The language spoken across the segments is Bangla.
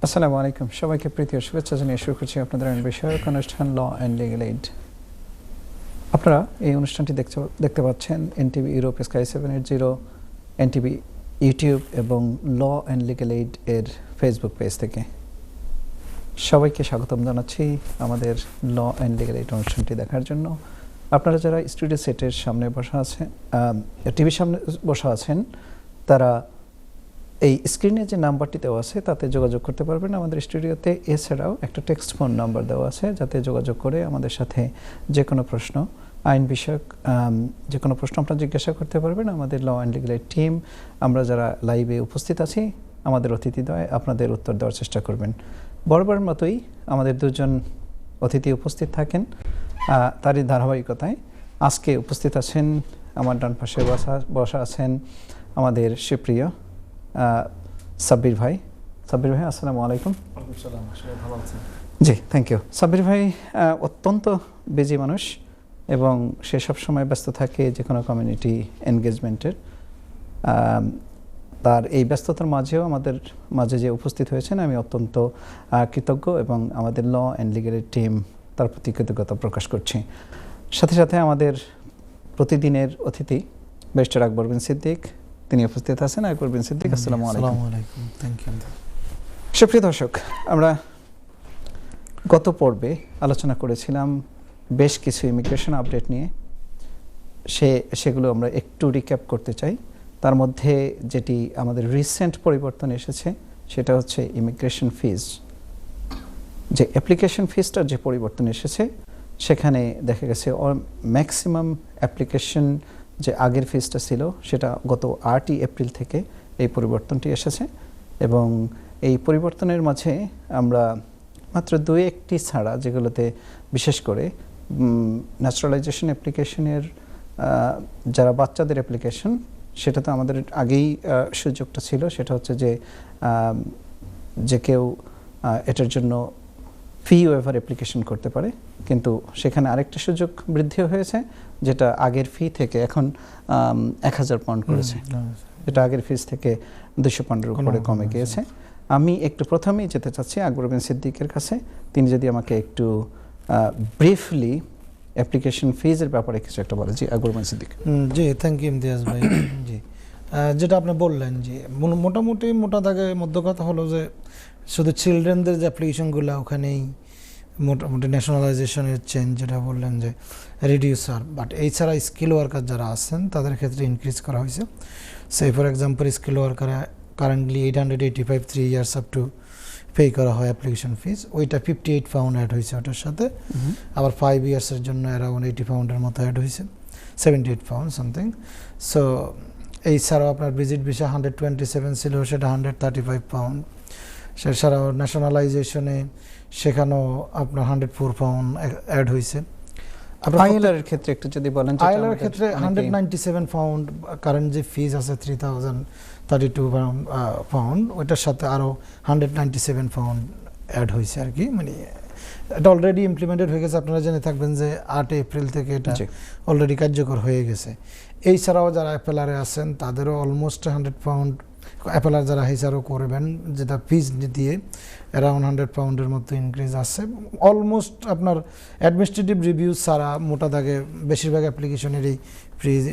আসসালামু আলাইকুম, সবাইকে প্রীতি ও শুভেচ্ছা জানিয়ে শুরু করছি আপনাদের বিষয়ক অনুষ্ঠান ল অ্যান্ড লিগ্যাল এইড। আপনারা এই অনুষ্ঠানটি দেখতে পাচ্ছেন NTV Europe sky 780, NTV YouTube এবং ল অ্যান্ড লিগ্যাল এইড এর ফেসবুক পেজ থেকে। সবাইকে স্বাগতম জানাচ্ছি আমাদের ল অ্যান্ড লিগ্যাল এইড অনুষ্ঠানটি দেখার জন্য। আপনারা যারা স্টুডিও সেটের সামনে বসা আছেন, টিভির সামনে বসা আছেন, তারা এই স্ক্রিনে যে নাম্বারটি দেওয়া আছে তাতে যোগাযোগ করতে পারবেন আমাদের স্টুডিওতে। এছাড়াও একটা টেক্সট ফোন নাম্বার দেওয়া আছে, যাতে যোগাযোগ করে আমাদের সাথে যে কোনো প্রশ্ন, আইন বিষয়ক যে কোনো প্রশ্ন আপনারা জিজ্ঞাসা করতে পারবেন। আমাদের law and legal aid team, আমরা যারা লাইভে উপস্থিত আছি, আমাদের অতিথিদ্বয় আপনাদের উত্তর দেওয়ার চেষ্টা করবেন। বরাবরের মতোই আমাদের দুজন অতিথি উপস্থিত থাকেন। তারই ধারাবাহিকতায় আজকে উপস্থিত আছেন, আমার ডান পাশে বসা আছেন আমাদের সুপ্রিয় সাব্বির ভাই। সাব্বির ভাই, আসসালামু আলাইকুম। ভালো আছেন? জি, থ্যাংক ইউ। সাব্বির ভাই অত্যন্ত বিজি মানুষ এবং সে সব সময় ব্যস্ত থাকে যে কোনো কমিউনিটি এনগেজমেন্টের। তার এই ব্যস্ততার মাঝেও আমাদের মাঝে যে উপস্থিত হয়েছেন, আমি অত্যন্ত কৃতজ্ঞ এবং আমাদের ল অ্যান্ড লিগ্যাল টিম তার প্রতি কৃতজ্ঞতা প্রকাশ করছি। সাথে সাথে আমাদের প্রতিদিনের অতিথি ব্যারিস্টার আকবর বিন সিদ্দিক, তিনি উপস্থিত আছেন। আকবর বিন সিদ্দিক, আসসালামু আলাইকুম। Thank you. সুপ্রিয় দর্শক, আমরা গত পর্বে আলোচনা করেছিলাম বেশ কিছু ইমিগ্রেশন আপডেট নিয়ে। সেগুলো আমরা একটু রিক্যাপ করতে চাই। তার মধ্যে যেটি আমাদের রিসেন্ট পরিবর্তন এসেছে সেটা হচ্ছে ইমিগ্রেশন ফিজ। যে অ্যাপ্লিকেশন ফিজটার যে পরিবর্তন এসেছে, সেখানে দেখা গেছে ম্যাক্সিমাম অ্যাপ্লিকেশন যে আগের ফিজটা ছিল সেটা গত 8ই এপ্রিল থেকে এই পরিবর্তনটি এসেছে। এবং এই পরিবর্তনের মাঝে আমরা মাত্র 2-1টি ছাড়া, যেগুলোতে বিশেষ করে ন্যাচারালাইজেশন অ্যাপ্লিকেশনের যারা বাচ্চাদের অ্যাপ্লিকেশন, সেটা তো আমাদের আগেই সুযোগটা ছিল। সেটা হচ্ছে যে কেউ এটার জন্য ফি ওয়েভার অ্যাপ্লিকেশন করতে পারে, কিন্তু সেখানে আরেকটা সুযোগ বৃদ্ধি হয়েছে, যেটা আগের ফি থেকে এখন 1000 পাউন্ড করেছে। এটা আগের ফিস থেকে 200 পাউন্ডের উপরে কমে গিয়েছে। আমি একটু প্রথমেই যেতে চাচ্ছি আকবর বিন সিদ্দিকের কাছে। তিনি যদি আমাকে একটু ব্রিফলি অ্যাপ্লিকেশন ফিজের ব্যাপারে কিছু একটা বলে। জি, আকবর বিন সিদ্দিক। জি, থ্যাংক ইউ ইমতিয়াজ ভাই। জি, যেটা আপনি বললেন, যে মোটামুটি মোটা দাগে মধ্য কথা হলো যে শুধু চিলড্রেনদের যে অ্যাপ্লিকেশনগুলো, ওখানেই মোটামুটি ন্যাশনালাইজেশনের চেঞ্জ যেটা বললেন যে রিডিউসার, বাট এছাড়া স্কিল ওয়ার্কার যারা আছেন তাদের ক্ষেত্রে ইনক্রিজ করা হয়েছে। সে ফর এক্সাম্পল, স্কিল ওয়ার্কারে currently 885 3 years up to pay করা হয় অ্যাপ্লিকেশন ফিজ। ওইটা 58 পাউন্ড অ্যাড হয়েছে ওটার সাথে। আবার 5 ইয়ার্সের জন্য অ্যারাউন্ড 80 পাউন্ডের মতো অ্যাড হয়েছে, 78 পাউন্ড সামথিং। সো এছাড়াও আপনার ভিজিট ভিসা 127 ছিল, সেটা 135 পাউন্ড। সেছাড়াও ন্যাশনালাইজেশনে সেখানেও আপনার 104 পাউন্ড অ্যাড হয়েছে। আইএলআর ক্ষেত্রে একটু যদি বলেন। আইএলআর ক্ষেত্রে 197 পাউন্ড কারেন্ট যে ফিজ আছে 3032 পাউন্ড, ওইটার সাথে আরও 197 পাউন্ড অ্যাড হয়েছে আর কি। মানে এটা অলরেডি ইমপ্লিমেন্টেড হয়ে গেছে। আপনারা জেনে থাকবেন যে 8 এপ্রিল থেকে এটা অলরেডি কার্যকর হয়ে গেছে। এছাড়াও যারা অ্যাপেলারে আছেন তাদেরও অলমোস্ট 100 পাউন্ড, অ্যাপেলার যারা হিসারও করবেন, যেটা ফিজ দিয়ে অ্যারাউন্ড 100 পাউন্ডের মতো ইনক্রিজ আসছে। অলমোস্ট আপনার অ্যাডমিনিস্ট্রেটিভ রিভিউ ছাড়া মোটা দাগে বেশিরভাগ অ্যাপ্লিকেশনেরই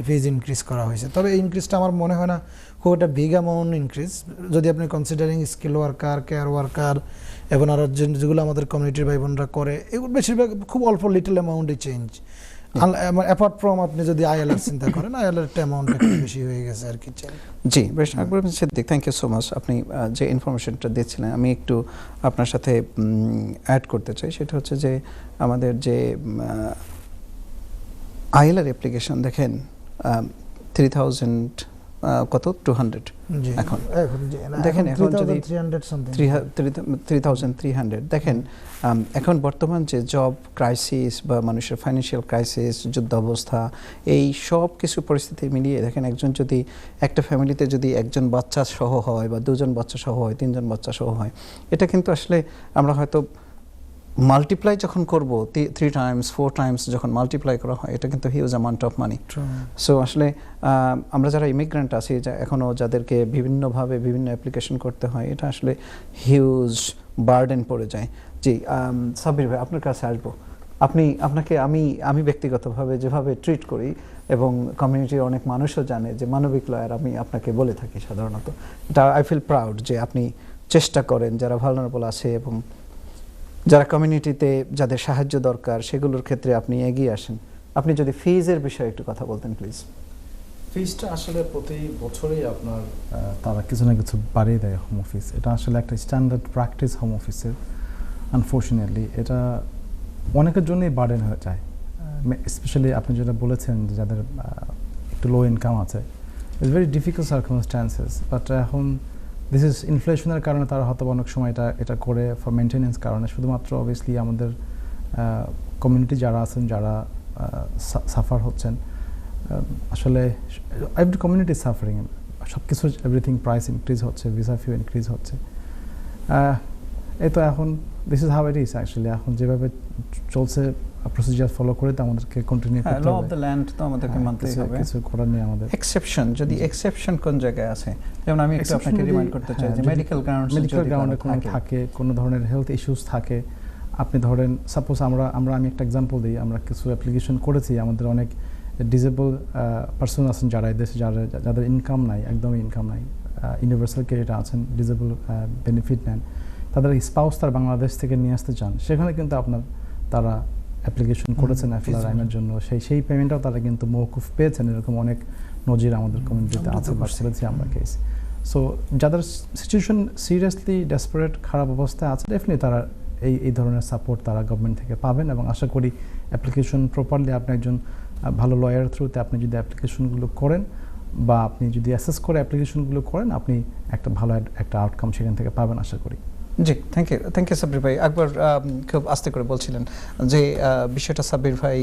ফিজ ইনক্রিজ করা হয়েছে। তবে এই ইনক্রিজটা আমার মনে হয় না খুব একটা বিগ অ্যামাউন্ট ইনক্রিজ, যদি আপনি considering skill worker, care worker এবং আরও যেগুলো আমাদের কমিউনিটির ভাই বোনরা করে, এগুলো বেশিরভাগ খুব অল্প লিটল অ্যামাউন্টই চেঞ্জ। অ্যাপার্ট ফ্রম আপনি যদি আইএলআর চিন্তা করেন, আইএলআর অ্যামাউন্ট একটু বেশি হয়ে গেছে আর কি। জি, বেশ। Akbar bin Siddique, thank you so much. আপনি যে ইনফরমেশনটা দিচ্ছিলেন, আমি একটু আপনার সাথে অ্যাড করতে চাই। সেটা হচ্ছে যে আমাদের যে আইএলআর অ্যাপ্লিকেশন দেখেন 200 এখন দেখেন, এখন যদি 3300 দেখেন, এখন বর্তমান যে জব ক্রাইসিস বা মানুষের ফাইন্যান্সিয়াল ক্রাইসিস, যুদ্ধ অবস্থা, এই সব কিছু পরিস্থিতি মিলিয়ে দেখেন, একজন যদি একটা ফ্যামিলিতে যদি একজন বাচ্চা সহ হয় বা 2জন বাচ্চা সহ হয়, 3জন বাচ্চা সহ হয়, এটা কিন্তু আসলে আমরা হয়তো মাল্টিপ্লাই যখন করব 3 টাইমস 4 টাইমস যখন মাল্টিপ্লাই করা হয়, এটা কিন্তু huge amount of money. So আসলে আমরা যারা ইমিগ্রেন্ট আছি, এখনও যাদেরকে বিভিন্নভাবে বিভিন্ন অ্যাপ্লিকেশন করতে হয়, এটা আসলে হিউজ বার্ডেন পড়ে যায়। জি, সাব্বির ভাই আপনার কাছে আসবো। আপনাকে আমি ব্যক্তিগতভাবে যেভাবে ট্রিট করি এবং কমিউনিটির অনেক মানুষও জানে যে মানবিক লয়ার আমি আপনাকে বলে থাকি সাধারণত, এটা আই ফিল প্রাউড যে আপনি চেষ্টা করেন যারা ভালনারেবল আছে এবং যারা কমিউনিটিতে যাদের সাহায্য দরকার সেগুলোর ক্ষেত্রে আপনি এগিয়ে আসেন। আপনি যদি ফিজের বিষয়ে একটু কথা বলতেন প্লিজ। ফিজটা আসলে প্রতি বছরই আপনার তারা কিছু না কিছু বাড়িয়ে দেয় হোম অফিস। এটা আসলে একটা স্ট্যান্ডার্ড প্র্যাকটিস হোম অফিসের। আনফর্চুনেটলি এটা অনেকের জন্যই বার্ডেন হয়ে যায়, স্পেশালি আপনি যেটা বলেছেন যে যাদের একটু লো ইনকাম আছে, it's very difficult circumstances. But এখন দিস ইজ ইনফ্লেশনের কারণে তারা হয়তো অনেক সময় এটা করে ফর মেনটেনেন্স কারণে। শুধুমাত্র অবভিয়াসলি আমাদের কমিউনিটি যারা আছেন, যারা সাফার হচ্ছেন, আসলে এভরি কমিউনিটি সাফারিং, সব কিছু এভরিথিং প্রাইস ইনক্রিজ হচ্ছে, ভিসা ফি ইনক্রিজ হচ্ছে। এই তো এখন this is how it is actually. এখন যেভাবে চলছে প্রসিজার ফলো করে তো আমাদেরকে কন্টিনিউ করতে হবে। ল অফ দ্য ল্যান্ড তো আমাদেরকে মানতেই হবে, কিছু করার নেই আমাদের। এক্সেপশন, যদি এক্সেপশন কোন জায়গায় আছে, যেমন আমি একটু আপনাকে রিমাইন্ড করতে চাই যে মেডিকেল গ্রাউন্ডে কোনো থাকে, কোনো ধরনের হেলথ ইস্যুস থাকে, আপনি ধরেন সাপোজ আমি একটা এক্সাম্পল দিই, আমরা কিছু অ্যাপ্লিকেশন করেছি, আমাদের অনেক ডিসেবল পার্সন আছেন যারা এই দেশে, যাদের ইনকাম নাই, একদমই ইনকাম নাই, ইউনিভার্সাল ক্রেডিট আছেন, ডিসেবল বেনিফিট নেন, তাদের স্পাউস তার বাংলাদেশ থেকে নিয়ে আসতে চান, সেখানে কিন্তু তারা অ্যাপ্লিকেশন করেছেন FLRIM-এর জন্য, সেই পেমেন্টটাও তারা কিন্তু মওকুফ পেয়েছেন। এরকম অনেক নজির আমাদের কমিউনিটিতে আছে, বা করেছি আমরা কেস। সো যাদের সিচুয়েশন সিরিয়াসলি ডেসপারেট, খারাপ অবস্থায় আছে, ডেফিনেটলি তারা এই ধরনের সাপোর্ট তারা গভর্নমেন্ট থেকে পাবেন। এবং আশা করি অ্যাপ্লিকেশন প্রপারলি আপনি একজন ভালো লয়ার থ্রুতে আপনি যদি অ্যাপ্লিকেশনগুলো করেন, বা আপনি যদি অ্যাসেস করে অ্যাপ্লিকেশনগুলো করেন, আপনি একটা ভালো একটা আউটকাম সেখান থেকে পাবেন আশা করি। জি, থ্যাংক ইউ সাব্বির ভাই। একবার খুব আস্তে করে বলছিলেন যে বিষয়টা সাব্বির ভাই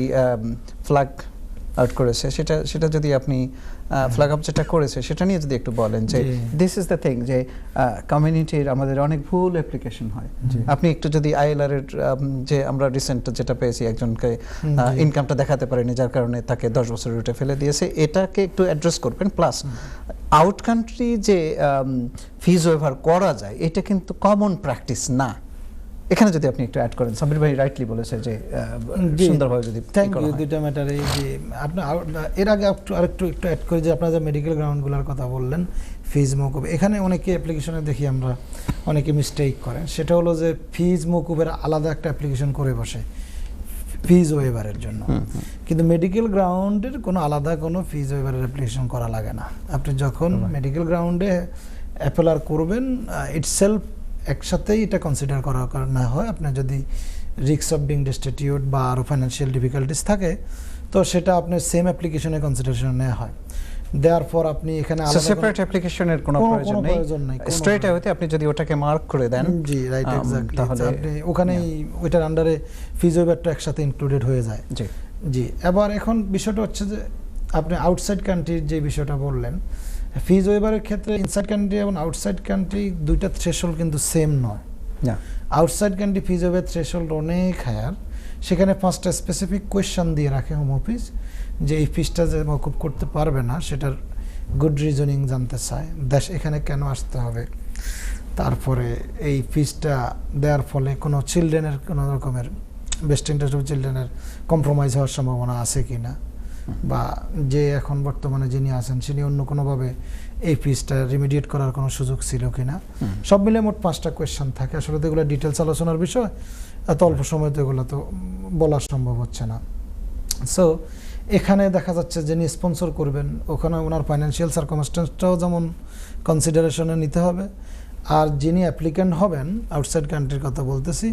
ফ্ল্যাগ আউট করেছে, সেটা যদি আপনি ফ্ল্যাগ আপ যেটা করেছে সেটা নিয়ে যদি একটু বলেন যে দিস ইজ দ্য থিং, যে কমিউনিটির আমাদের অনেক ভুল অ্যাপ্লিকেশন হয়। আপনি একটু যদি ILR এর যে আমরা রিসেন্ট যেটা পেয়েছি, একজনকে ইনকামটা দেখাতে পারেনি যার কারণে তাকে 10 বছর রুটে ফেলে দিয়েছে, এটাকে একটু অ্যাড্রেস করবেন। প্লাস আউট কান্ট্রি যে ফিজ ওয়েভার করা যায়, এটা কিন্তু কমন প্র্যাকটিস না। এখানে যদি আপনি একটু অ্যাড করেন, সাব্বির ভাই রাইটলি বলেছে যে সুন্দরভাবে যদি। Thank you. দুইটা ম্যাটারে যে আপনি এর আগে আরেকটু অ্যাড করে যে আপনারা যে মেডিকেল গ্রাউন্ডগুলোর কথা বললেন, ফিজ মওকুফ, এখানে অনেকে অ্যাপ্লিকেশনে দেখি আমরা অনেকে মিস্টেক করেন, সেটা হলো যে ফিজ মওকুফের আলাদা একটা অ্যাপ্লিকেশন করে বসে ফিজ ওয়েভারের জন্য। কিন্তু মেডিকেল গ্রাউন্ডের কোনো আলাদা কোনো ফিজ ওয়েভারের অ্যাপ্লিকেশন করা লাগে না। আপনি যখন মেডিকেল গ্রাউন্ডে অ্যাপেলার করবেন, ইটসেলফ একসাথেই এটা কনসিডার করা না হয়। আপনার যদি রিস্ক অফ বিং ডিস্টিটিউট বা আরও ফাইন্যান্সিয়াল ডিফিকাল্টিস থাকে, তো সেটা আপনার সেম অ্যাপ্লিকেশনে কনসিডারেশন নেওয়া হয়। দেয়ার ফর আপনি এখানে সেপারেট অ্যাপ্লিকেশনের কোনো প্রয়োজন নেই, স্ট্রেট অ্যাওয়েতে আপনি যদি ওটাকে মার্ক করে দেন। জি, রাইট, এক্স্যাক্টলি। তাহলে আপনি ওখানেই ওইটার আন্ডারে ফিজ ওয়েভারটা একসাথে ইনক্লুডেড হয়ে যায়। জি। এবার এখন বিষয়টা হচ্ছে যে আপনি আউটসাইড কান্ট্রির যে বিষয়টা বললেন, ফিজ ওয়েভারের ক্ষেত্রে ইনসাইড কান্ট্রি এবং আউটসাইড কান্ট্রি দুইটা থ্রেশহোল্ড কিন্তু সেম নয়। আউটসাইড কান্ট্রি ফিজ ওয়েভার থ্রেশহোল্ড অনেক হায়ার। সেখানে 5টা স্পেসিফিক কোয়েশ্চন দিয়ে রাখে হোম অফিস, যে এই ফিজটা যে মওকুফ করতে পারবে না সেটার গুড রিজনিং জানতে চায়, দেশ এখানে কেন আসতে হবে, তারপরে এই ফিজটা দেওয়ার ফলে কোনো চিলড্রেনের কোনো রকমের বেস্ট ইন্টারেস্ট অফ চিলড্রেনের কম্প্রোমাইজ হওয়ার সম্ভাবনা আছে কি না, বা যে এখন বর্তমানে যিনি আছেন তিনি অন্য কোনোভাবে এই ফিজটা রিমিডিয়েট করার কোনো সুযোগ ছিল কিনা, সব মিলে মোট 5টা কোয়েশ্চন থাকে। আসলে তো এগুলো ডিটেলস আলোচনার বিষয়, এত অল্প সময় তো এগুলো তো বলা সম্ভব হচ্ছে না। সো এখানে দেখা যাচ্ছে যিনি স্পন্সর করবেন, ওখানে ওনার ফাইন্যান্সিয়াল সার্কামস্ট্যান্সটাও যেমন কনসিডারেশনে নিতে হবে, আর যিনি অ্যাপ্লিক্যান্ট হবেন আউটসাইড কান্ট্রির কথা বলতেছি,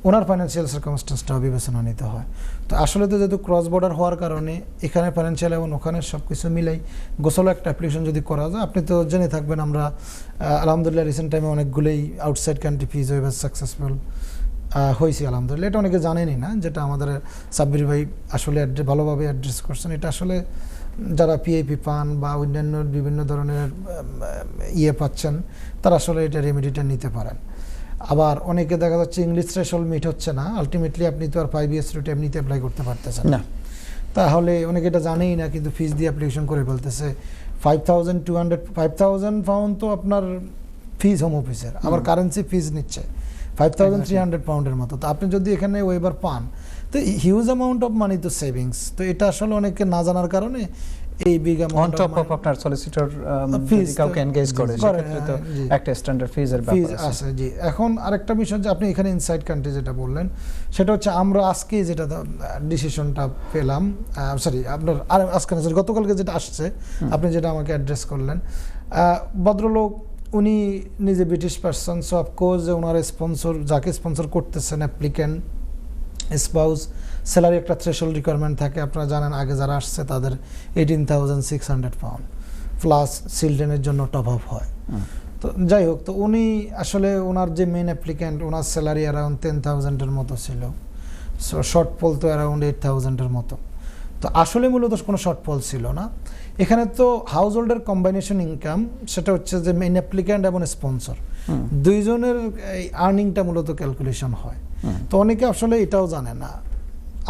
ওনার ফাইন্যান্সিয়াল সার্কামস্ট্যান্সটাও বিবেচনা নিতে হয়। তো আসলে তো যেহেতু ক্রস বর্ডার হওয়ার কারণে এখানে ফাইন্যান্সিয়াল এবং ওখানে সব কিছু মিলাই গোছালো একটা অ্যাপ্লিকেশন যদি করা যায়, আপনি তো জেনে থাকবেন আমরা আলহামদুলিল্লাহ রিসেন্ট টাইমে অনেকগুলোই আউটসাইড কান্ট্রি ফিজ ওয়েভার সাকসেসফুল হয়েছি আলহামদুলিল্লাহ। এটা অনেকে জানেনই না, যেটা আমাদের সাব্বির ভাই আসলে ভালোভাবে অ্যাড্রেস করছেন। এটা আসলে যারা PIP পান বা অন্যান্য বিভিন্ন ধরনের পাচ্ছেন, তারা আসলে এটা রেমেডিটা নিতে পারেন। আবার অনেকে দেখা যাচ্ছে ইংলিশ থ্রেশহোল্ড মিট হচ্ছে না, আলটিমেটলি আপনি তো আর 5 ইয়ার্স রুট এমনিতে অ্যাপ্লাই করতে পারতেছেন না। তাহলে অনেকে এটা জানেই না, কিন্তু ফিস দিয়ে অ্যাপ্লিকেশন করে ফেলতেছে। 5,000 পাউন্ড তো আপনার ফিস হোম অফিসের, আবার কারেন্সি ফিস নিচ্ছে 5,300 পাউন্ডের মতো। তো আপনি যদি এখানে ওয়েবার পান তো হিউজ অ্যামাউন্ট অফ মানি তো সেভিংস। তো এটা আসলে অনেকে না জানার কারণে এই big on amount top of আপনার সলিসিটর fees কাউকে এনগেজ করে সেক্ষেত্রে তো জি। একটা স্ট্যান্ডার্ড ফিজের ফিজ ব্যাপার আছে। আছে। জি, এখন আরেকটা বিষয় যে আপনি এখানে ইনসাইড কান্ট্রি যেটা বললেন সেটা হচ্ছে আমরা আজকে যেটা ডিসিশনটা পেলাম, সরি আপনার আর আজকে না, গতকালকে যেটা আসছে, আপনি যেটা আমাকে অ্যাড্রেস করলেন, ভদ্রলোক উনি নিজে ব্রিটিশ পারসন, সো অফকোর্স যে ওনার স্পন্সর, যাকে স্পন্সর করতেছেন অ্যাপ্লিক্যান্ট, স্পাউস, স্যালারি একটা থ্রেশহোল্ড রিকোয়ারমেন্ট থাকে, আপনারা জানেন আগে যারা আসছে তাদের 18,600 পাউন্ড প্লাস চিলড্রেনের জন্য টপ আপ হয়। তো যাই হোক, তো উনি আসলে ওনার যে মেন অ্যাপ্লিক্যান্ট, ওনার স্যালারি অ্যারাউন্ড 10,000-এর মতো ছিল, সো শর্টফল তো অ্যারাউন্ড 8,000-এর মতো। তো আসলে মূলত কোনো শর্টফল ছিল না এখানে। তো হাউস হোল্ডের কম্বাইনেশন ইনকাম, সেটা হচ্ছে যে মেইন অ্যাপ্লিক্যান্ট এবং স্পন্সর দুইজনের এই আর্নিংটা মূলত ক্যালকুলেশন হয়। তো অনেকে আসলে এটাও জানে না,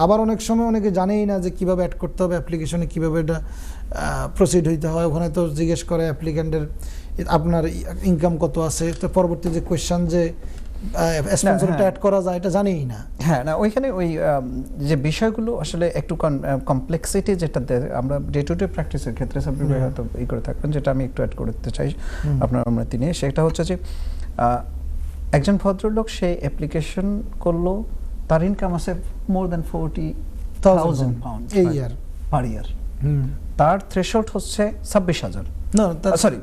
আবার অনেক সময় অনেকে জানেই না যে কীভাবে অ্যাড করতে হবে অ্যাপ্লিকেশনে, কীভাবে এটা প্রসিড হইতে হয়। ওখানে তো জিজ্ঞেস করে অ্যাপ্লিক্যান্টের আপনার ইনকাম কত আছে, তো পরবর্তী যে কোয়েশ্চেন যে স্পন্সরটা অ্যাড করা যায় এটা জানেই না। হ্যাঁ, না ওইখানে ওই যে বিষয়গুলো আসলে একটু কমপ্লেক্সিটি, যেটা আমরা ডে টু ডে প্র্যাকটিসের ক্ষেত্রে সাবজেক্ট হয়তো ই করে থাকবেন, যেটা আমি একটু অ্যাড করতে চাই আপনার আমরা তিনি, সেটা হচ্ছে যে একজন ভদ্রলোক সে অ্যাপ্লিকেশন করলো, তার ইনকাম আছে মোর দ্যান 40,000 পাউন্ড এই ইয়ার পার ইয়ার, তার থ্রেশহোল্ড হচ্ছে 26,000, না সরি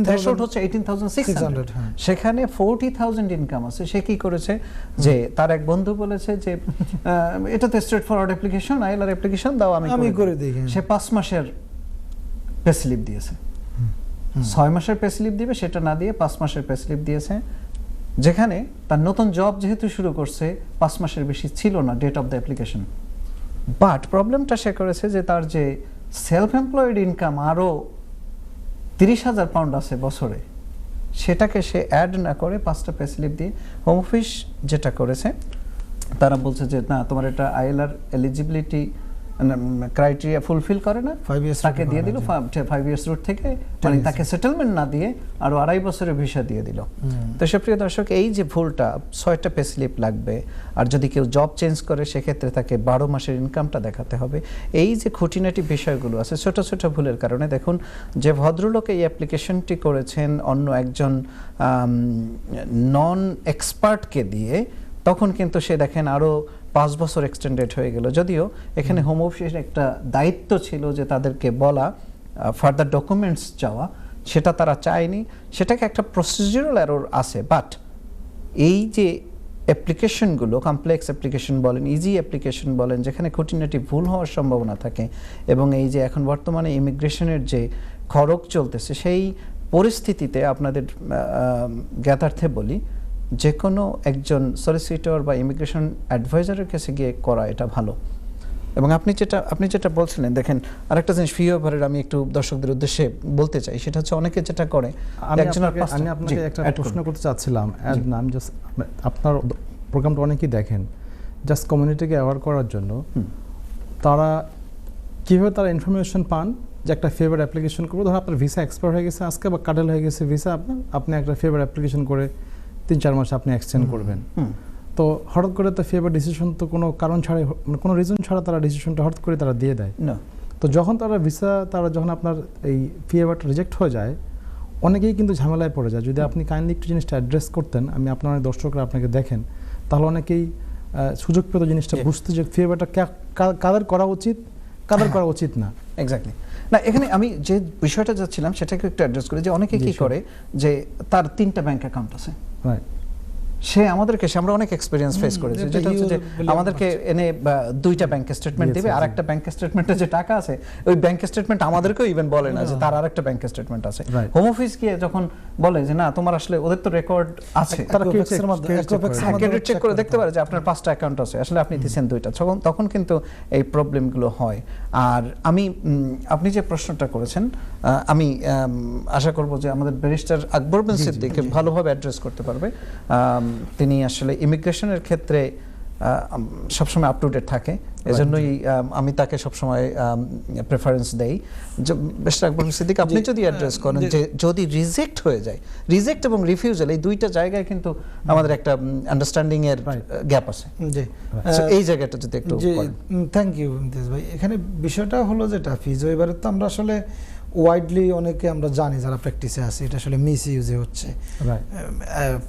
থ্রেশহোল্ড হচ্ছে 18,600। সেখানে 40,000 ইনকাম আছে। সে কি করেছে যে তার এক বন্ধু বলেছে যে এটা তো straight forward application, ILR application দাও আমি করে দিই। সে 5 মাসের পে স্লিপ দিয়েছে, 6 মাসের পে স্লিপ দিবে সেটা না দিয়ে 5 মাসের পে স্লিপ দিয়েছে, যেখানে তার নতুন জব যেহেতু শুরু করছে 5 মাসের বেশি ছিল না date of the application. But প্রবলেমটা সে করেছে যে তার যে সেলফ এমপ্লয়েড ইনকাম আরও 30,000 পাউন্ড আছে বছরে, সেটাকে সে অ্যাড না করে 5টা পে স্লিপ দিয়ে হোম অফিস যেটা করেছে, তারা বলছে যে না তোমার এটা আইএলআর এলিজিবিলিটি ক্রাইটেরিয়া ফুলফিল করে না, তাকে দিয়ে দিল 5 ইয়ার্স রুট থেকে, মানে তাকে সেটেলমেন্ট না দিয়ে আরো 2.5 বছরের ভিসা দিয়ে দিল। তো সুপ্রিয় দর্শক, এই যে ভুলটা, 6টা পে স্লিপ লাগবে, আর যদি কেউ জব চেঞ্জ করে সেক্ষেত্রে তাকে 12 মাসের ইনকামটা দেখাতে হবে। এই যে খুঁটিনাটি বিষয়গুলো আছে ছোট ছোট ভুলের কারণে, দেখুন যে ভদ্রলোক এই অ্যাপ্লিকেশনটি করেছেন অন্য একজন নন এক্সপার্টকে দিয়ে, তখন কিন্তু সে দেখেন আরো 5 বছর এক্সটেন্ডেড হয়ে গেল। যদিও এখানে হোম অফিসের একটা দায়িত্ব ছিল যে তাদেরকে বলা, ফার্দার ডকুমেন্টস চাওয়া, সেটা তারা চায়নি, সেটাকে একটা প্রসিডিউরাল এরর আছে। বাট এই যে অ্যাপ্লিকেশনগুলো, কমপ্লেক্স অ্যাপ্লিকেশন বলেন, ইজি অ্যাপ্লিকেশন বলেন, যেখানে খুঁটিনাটি ভুল হওয়ার সম্ভাবনা থাকে, এবং এই যে এখন বর্তমানে ইমিগ্রেশনের যে খড়গ চলতেছে, সেই পরিস্থিতিতে আপনাদের জ্ঞাতার্থে বলি, যে কোনো একজন সলিসিটর বা ইমিগ্রেশন অ্যাডভাইজারের কাছে গিয়ে করা এটা ভালো। এবং আপনি যেটা বলছিলেন, দেখেন আরেকটা জিনিস ফি ওভারের আমি একটু দর্শকদের উদ্দেশ্যে বলতে চাই, সেটা হচ্ছে অনেকে যেটা করে, আমি আপনাকে একটা প্রশ্ন করতে চাচ্ছিলাম। আমি জাস্ট আপনার প্রোগ্রামটা অনেকেই দেখেন, জাস্ট কমিউনিটিকে অ্যাওয়ার করার জন্য তারা কীভাবে তারা ইনফরমেশন পান যে একটা ফেভার অ্যাপ্লিকেশন করবো। ধরুন আপনার ভিসা এক্সপায়ার হয়ে গেছে আজকে, বা কাটেল হয়ে গেছে ভিসা আপনার, আপনি একটা ফেভার অ্যাপ্লিকেশন করে 3-4 মাসে আপনি এক্সটেন্ড করবেন। তো হঠাৎ করে তো ফেভার ডিসিশন তো কোনো কারণ ছাড়াই, মানে কোনো রিজন ছাড়া তারা ডিসিশনটা হঠাৎ করে তারা দিয়ে দেয়। তো যখন যখন আপনার এই ফেভারটা রিজেক্ট হয়ে যায়, অনেকেই কিন্তু ঝামেলায় পড়ে যায়। যদি আপনি কাইন্ডলি একটু জিনিসটা অ্যাড্রেস করতেন, আমি আপনার অনেক দর্শকরা আপনাকে দেখেন, তাহলে অনেকেই সুযোগ পেত জিনিসটা বুঝতে যে ফেভারটা কাদের করা উচিত, কাদের করা উচিত না। এক্স্যাক্টলি। না, এখানে আমি যে বিষয়টা যাচ্ছিলাম সেটাকে একটু অ্যাড্রেস করি, যে অনেকে কি করে যে তার 3টা ব্যাংক অ্যাকাউন্ট আছে, সে আমাদেরকে, আমরা অনেক এক্সপেরিয়েন্স ফেস করেছি, যেটা হচ্ছে যে আমাদেরকে এনে 2টা ব্যাংক স্টেটমেন্ট দিবে, আর একটা ব্যাংক স্টেটমেন্টে যে টাকা আছে ওই ব্যাংক স্টেটমেন্ট আমাদেরকেও ইভেন বলে না যে তার আরেকটা ব্যাংক স্টেটমেন্ট আছে। হোম অফিস গিয়ে যখন বলে যে না তোমার আসলে, ওদের তো রেকর্ড আছে, তারা ক্রেডিট চেক করে দেখতে পারে যে আপনার 5টা অ্যাকাউন্ট আছে, আসলে আপনি দিয়েছেন 2টা, তখন কিন্তু এই প্রবলেমগুলো হয়। আর আপনি যে প্রশ্নটা করেছেন, আমি আশা করব যে আমাদের ব্যারিস্টার আকবর বিন সিদ্দিক ভালোভাবে অ্যাড্রেস করতে পারবে। তিনি আসলে ইমিগ্রেশনের ক্ষেত্রে সবসময় আপ টু ডেট থাকে, এজন্যই আমি তাকে সবসময় প্রেফারেন্স দেই। বেশ আকবর সিদ্দিক, আপনি যদি অ্যাড্রেস করেন যে যদি রিজেক্ট হয়ে যায়, রিজেক্ট এবং রিফিউজাল এই দুইটা জায়গায় কিন্তু আমাদের একটা আন্ডারস্ট্যান্ডিং এর গ্যাপ আছে, জি এই জায়গাটা যদি একটু থ্যাংক ইউ ইমতিয়াজ ভাই। এখানে বিষয়টা হলো যেটা ফিজ ওয়েভারে তো আমরা আসলে ওয়াইডলি অনেকে আমরা জানি যারা প্র্যাকটিসে আছে, এটা আসলে মিস ইউজে হচ্ছে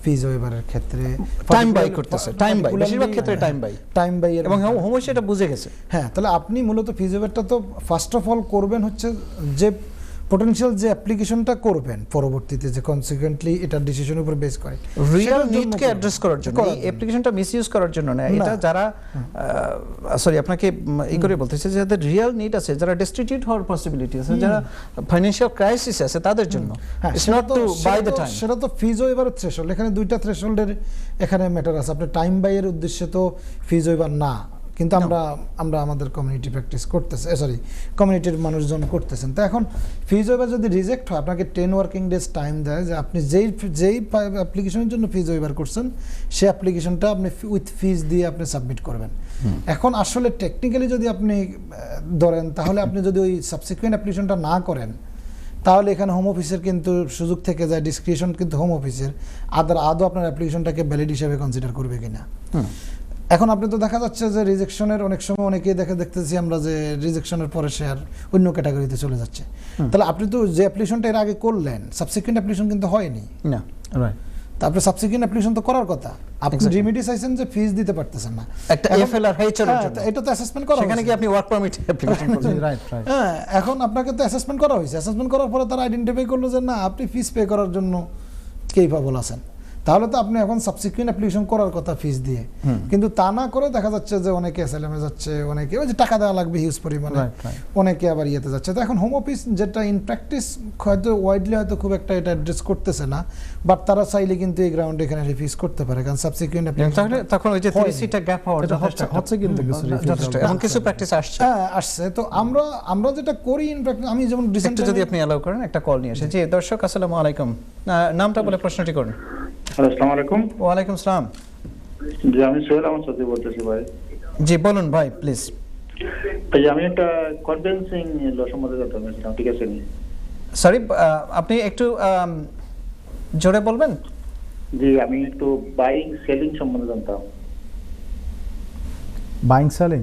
ফিজ ওয়েভারের ক্ষেত্রে, টাইম বাই করতেছে, টাইম বাই বেশিরভাগ ক্ষেত্রে টাইম বাই এবং হোমো সেটা বুঝে গেছে। হ্যাঁ, তাহলে আপনি মূলত ফিজ ওয়েভারটা তো ফার্স্ট অফ অল করবেন হচ্ছে যে পোটেনশিয়াল যে অ্যাপ্লিকেশনটা করবেন পরবর্তীতে, যে কনসিকুয়েন্টলি এটার ডিসিশনের উপর বেস করে রিয়েল নিডকে অ্যাড্রেস করার জন্য, এই অ্যাপ্লিকেশনটা মিসইউজ করার জন্য না। এটা যারা সরি আপনাকে এই করে বলতেছে, যাদের রিয়েল নিড আছে, যারা ডেস্টিটিউট হওয়ার পসিবিলিটি আছে, যারা ফাইন্যান্সিয়াল ক্রাইসিস আছে, তাদের জন্য। It's not to buy the time. সেটা তো ফিজ ওয়েভারের থ্রেশহোল্ড, এখানে দুইটা থ্রেশহোল্ডের এখানে ম্যাটার আছে। আপনি টাইম বাইয়ের উদ্দেশ্যে তো ফিজ ওয়েভার না, কিন্তু আমরা আমাদের কমিউনিটি প্র্যাকটিস করতেছে, সরি কমিউনিটির মানুষজন করতেছেন। তো এখন ফিজ ওয়েভার যদি রিজেক্ট হয়, আপনাকে 10 ওয়ার্কিং ডেজ টাইম দেয় যে আপনি যেই অ্যাপ্লিকেশনের জন্য ফিজ ওয়েভার করছেন সেই অ্যাপ্লিকেশনটা আপনি উইথ ফিজ দিয়ে আপনি সাবমিট করবেন। এখন আসলে টেকনিক্যালি যদি আপনি ধরেন, তাহলে আপনি যদি ওই সাবসিকুয়েন্ট অ্যাপ্লিকেশনটা না করেন, তাহলে এখানে হোম অফিসের কিন্তু সুযোগ থেকে যায়, ডিসক্রিপশন কিন্তু হোম অফিসের আদৌ আপনার অ্যাপ্লিকেশনটাকে ভ্যালিড হিসেবে কনসিডার করবে কিনা। এখন আপনি তো দেখা যাচ্ছে যে রিজেকশনের অনেক সময় অনেকেই দেখতেছি আমরা যে রিজেকশনের পরে সে আর অন্য ক্যাটাগরিতে চলে যাচ্ছে। তাহলে আপনি তো যে অ্যাপ্লিকেশনটা এর আগে করলেন, সাবসিকুয়েন্ট অ্যাপ্লিকেশন কিন্তু হয়নি না, রাইট। তারপরে সাবসিকুয়েন্ট অ্যাপ্লিকেশন তো করার কথা, আপনি রেমিডি চাইছেন যে ফিজ দিতে পারতেছেন না, একটা এফএলআর এইচআর এর জন্য এটা তো অ্যাসেসমেন্ট করা, সেখানে কি আপনি ওয়ার্ক পারমিট অ্যাপ্লিকেশন করছেন, রাইট রাইট। হ্যাঁ, এখন আপনাকে তো অ্যাসেসমেন্ট করা হয়েছে, অ্যাসেসমেন্ট করার পরে তারা আইডেন্টিফাই করলো যে না, আপনি ফিজ পে করার জন্য কেপাবল আছেন, তাহলে তো আপনি এখন সাবসিকুয়েন্ট অ্যাপ্লিকেশন করার কথা ফিজ দিয়ে, কিন্তু তা না করে দেখা যাচ্ছে যে অনেকে এসএলএমে যাচ্ছে, অনেকে ওই যে টাকা দেওয়া লাগবে হিউজ পরিমাণে, অনেকে আবার ইয়েতে যাচ্ছে। তো এখন হোম অফিস যেটা ইন প্র্যাকটিস হয়তো ওয়াইডলি হয়তো খুব একটা এটা অ্যাড্রেস করতেছে না, বাট তারা চাইলে কিন্তু এই গ্রাউন্ডে এখানে রিফিউজ করতে পারে, কারণ সাবসিকুয়েন্ট অ্যাপ্লিকেশন তখন ওই যে 3 গ্যাপ হচ্ছে কিন্তু এখন কিছু প্র্যাকটিস আসছে। হ্যাঁ, আসছে। তো আমরা যেটা করি ইন প্র্যাকটিস, আমি যেমন রিসেন্টলি যদি আপনি অ্যালাউ করেন একটা কল নিয়ে আসে। জি দর্শক, আসসালামু আলাইকুম, নামটা বলে প্রশ্নটি করুন। আসসালামু আলাইকুম। ওয়ালাইকুম আসসালাম। জি, আমি সোহেল আহমদ সত্যি বলতেছি ভাই। জি বলুন ভাই, প্লিজ। ভাই, আমি একটা কনভেন্সিং ল সম্বন্ধে জানতে চাচ্ছিলাম, ঠিক আছে? সরি, আপনি একটু জোরে বলবেন। জি, আমি একটু বাইং সেলিং সম্বন্ধে জানতাম। বাইং সেলিং,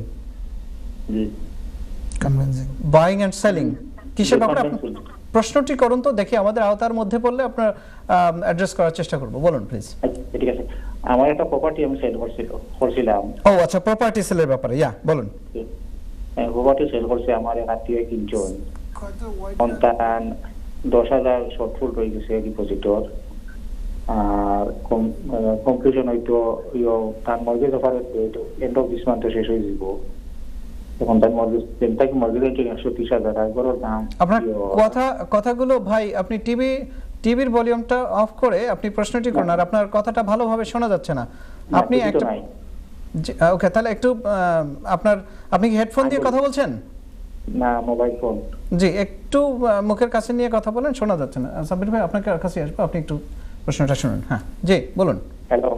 জি কনভেন্সিং বাইং এন্ড সেলিং কিসের ব্যাপারে প্রশ্নটি করুন তো, দেখি আমাদের আওতার মধ্যে পড়লে আপনার অ্যাড্রেস করার চেষ্টা করব। বলুন প্লিজ। ঠিক আছে, আমার একটা প্রপার্টি আমি সেল করছিলাম। ও আচ্ছা, প্রপার্টি সেলের ব্যাপারে, ইয়া বলুন। প্রপার্টি সেল করছে আমার এক আত্মীয় কিনছেন, সন্তান 10,000 শর্টফুল রয়ে গেছে ডিপোজিটর, আর কমপ্লিশন হয়তো তার mortgage offer end of this মান্থে শেষ হয়ে যাব। এখন তার মর্গেজ 130,000 আর গড়ের দাম। আপনার কথাগুলো ভাই, আপনি টিভির ভলিউমটা অফ করে আপনি প্রশ্নটি করুন, আর আপনার কথাটা ভালোভাবে শোনা যাচ্ছে না। আপনি একটা ওকে, তাহলে একটু আপনি কি হেডফোন দিয়ে কথা বলছেন? না, মোবাইল ফোন। জি, একটু মুখের কাছে নিয়ে কথা বলেন, শোনা যাচ্ছে না। সাব্বির ভাই, আপনার কাছে আসবো, আপনি একটু প্রশ্নটা শুনুন। হ্যাঁ জি বলুন। হ্যালো,